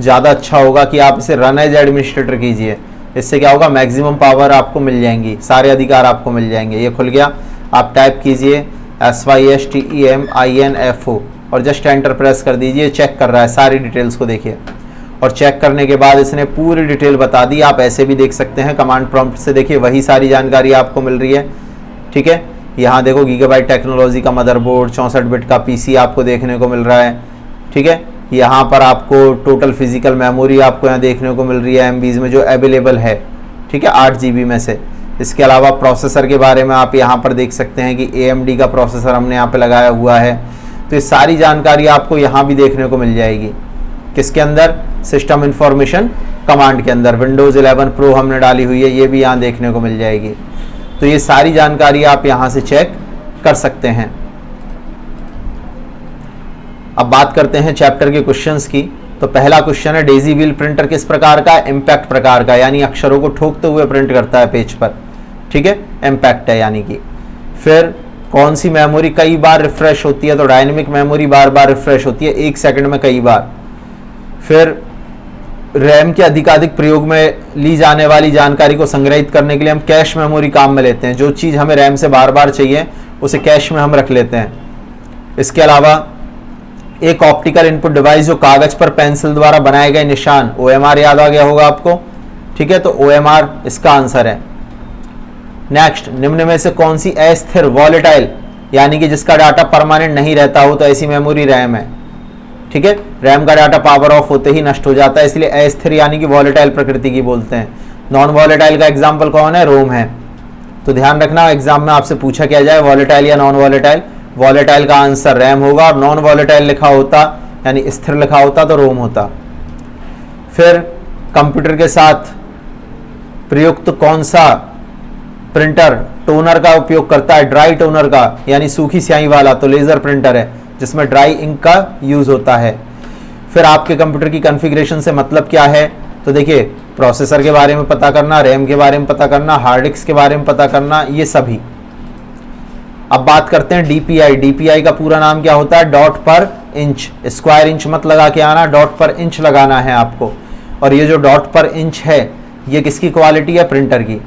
ज़्यादा अच्छा होगा कि आप इसे रन एज एडमिनिस्ट्रेटर कीजिए, इससे क्या होगा मैक्सिमम पावर आपको मिल जाएंगी, सारे अधिकार आपको मिल जाएंगे। ये खुल गया, आप टाइप कीजिए SYSTEMINFO और जस्ट एंटर प्रेस कर दीजिए। चेक कर रहा है सारी डिटेल्स को, देखिए। और चेक करने के बाद इसने पूरी डिटेल बता दी। आप ऐसे भी देख सकते हैं कमांड प्रॉम्प्ट से, देखिए वही सारी जानकारी आपको मिल रही है, ठीक है। यहाँ देखो गीगाबाइट टेक्नोलॉजी का मदरबोर्ड, 64 बिट का पीसी आपको देखने को मिल रहा है, ठीक है। यहाँ पर आपको टोटल फिजिकल मेमोरी आपको यहाँ देखने को मिल रही है MBs में जो अवेलेबल है, ठीक है, 8 GB में से। इसके अलावा प्रोसेसर के बारे में आप यहाँ पर देख सकते हैं कि AMD का प्रोसेसर हमने यहाँ पे लगाया हुआ है। तो ये सारी जानकारी आपको यहाँ भी देखने को मिल जाएगी, किसके अंदर, सिस्टम इंफॉर्मेशन कमांड के अंदर। विंडोज़ 11 प्रो हमने डाली हुई है, ये भी यहाँ देखने को मिल जाएगी। तो ये सारी जानकारी आप यहाँ से चेक कर सकते हैं। अब बात करते हैं चैप्टर के क्वेश्चंस की। तो पहला क्वेश्चन है डेजी व्हील प्रिंटर किस प्रकार का, इम्पैक्ट प्रकार का, यानी अक्षरों को ठोकते हुए प्रिंट करता है पेज पर, ठीक है, इम्पैक्ट है यानी कि। फिर कौन सी मेमोरी कई बार रिफ्रेश होती है, तो डायनेमिक मेमोरी बार बार रिफ्रेश होती है 1 सेकंड में कई बार। फिर रैम के अधिकाधिक प्रयोग में ली जाने वाली जानकारी को संग्रहित करने के लिए हम कैश मेमोरी काम में लेते हैं, जो चीज़ हमें रैम से बार बार चाहिए उसे कैश में हम रख लेते हैं। इसके अलावा एक ऑप्टिकल इनपुट डिवाइस जो कागज पर पेंसिल द्वारा बनाए गए निशान, OMR याद आ गया होगा आपको, ठीक है, तो OMR इसका आंसर है। नेक्स्ट, निम्न में से कौन सी अस्थिर वॉलेटाइल यानी कि जिसका डाटा परमानेंट नहीं रहता हो तो ऐसी मेमोरी रैम है, ठीक है। रैम का डाटा पावर ऑफ होते ही नष्ट हो जाता है, इसलिए अस्थिर यानी कि वॉलेटाइल प्रकृति की बोलते हैं। नॉन वॉलेटाइल का एग्जाम्पल कौन है, रोम है, तो ध्यान रखना एग्जाम में आपसे पूछा क्या जाए, वॉलेटाइल या नॉन वॉलेटाइल। वॉलेटाइल का आंसर रैम होगा और नॉन वॉलेटाइल लिखा होता यानी स्थिर लिखा होता तो रोम होता। फिर कंप्यूटर के साथ प्रयुक्त कौन सा प्रिंटर टोनर का उपयोग करता है, ड्राई टोनर का यानी सूखी स्याही वाला, तो लेजर प्रिंटर है जिसमें ड्राई इंक का यूज होता है। फिर आपके कंप्यूटर की कॉन्फ़िगरेशन से मतलब क्या है, तो देखिए प्रोसेसर के बारे में पता करना, रैम के बारे में पता करना, हार्ड डिस्क के बारे में पता करना, ये सभी। अब बात करते हैं डीपीआई। डीपीआई का पूरा नाम क्या होता है, डॉट पर इंच। स्क्वायर इंच मत लगा के आना, डॉट पर इंच लगाना है आपको। और ये जो डॉट पर इंच है ये किसकी क्वालिटी है, प्रिंटर की।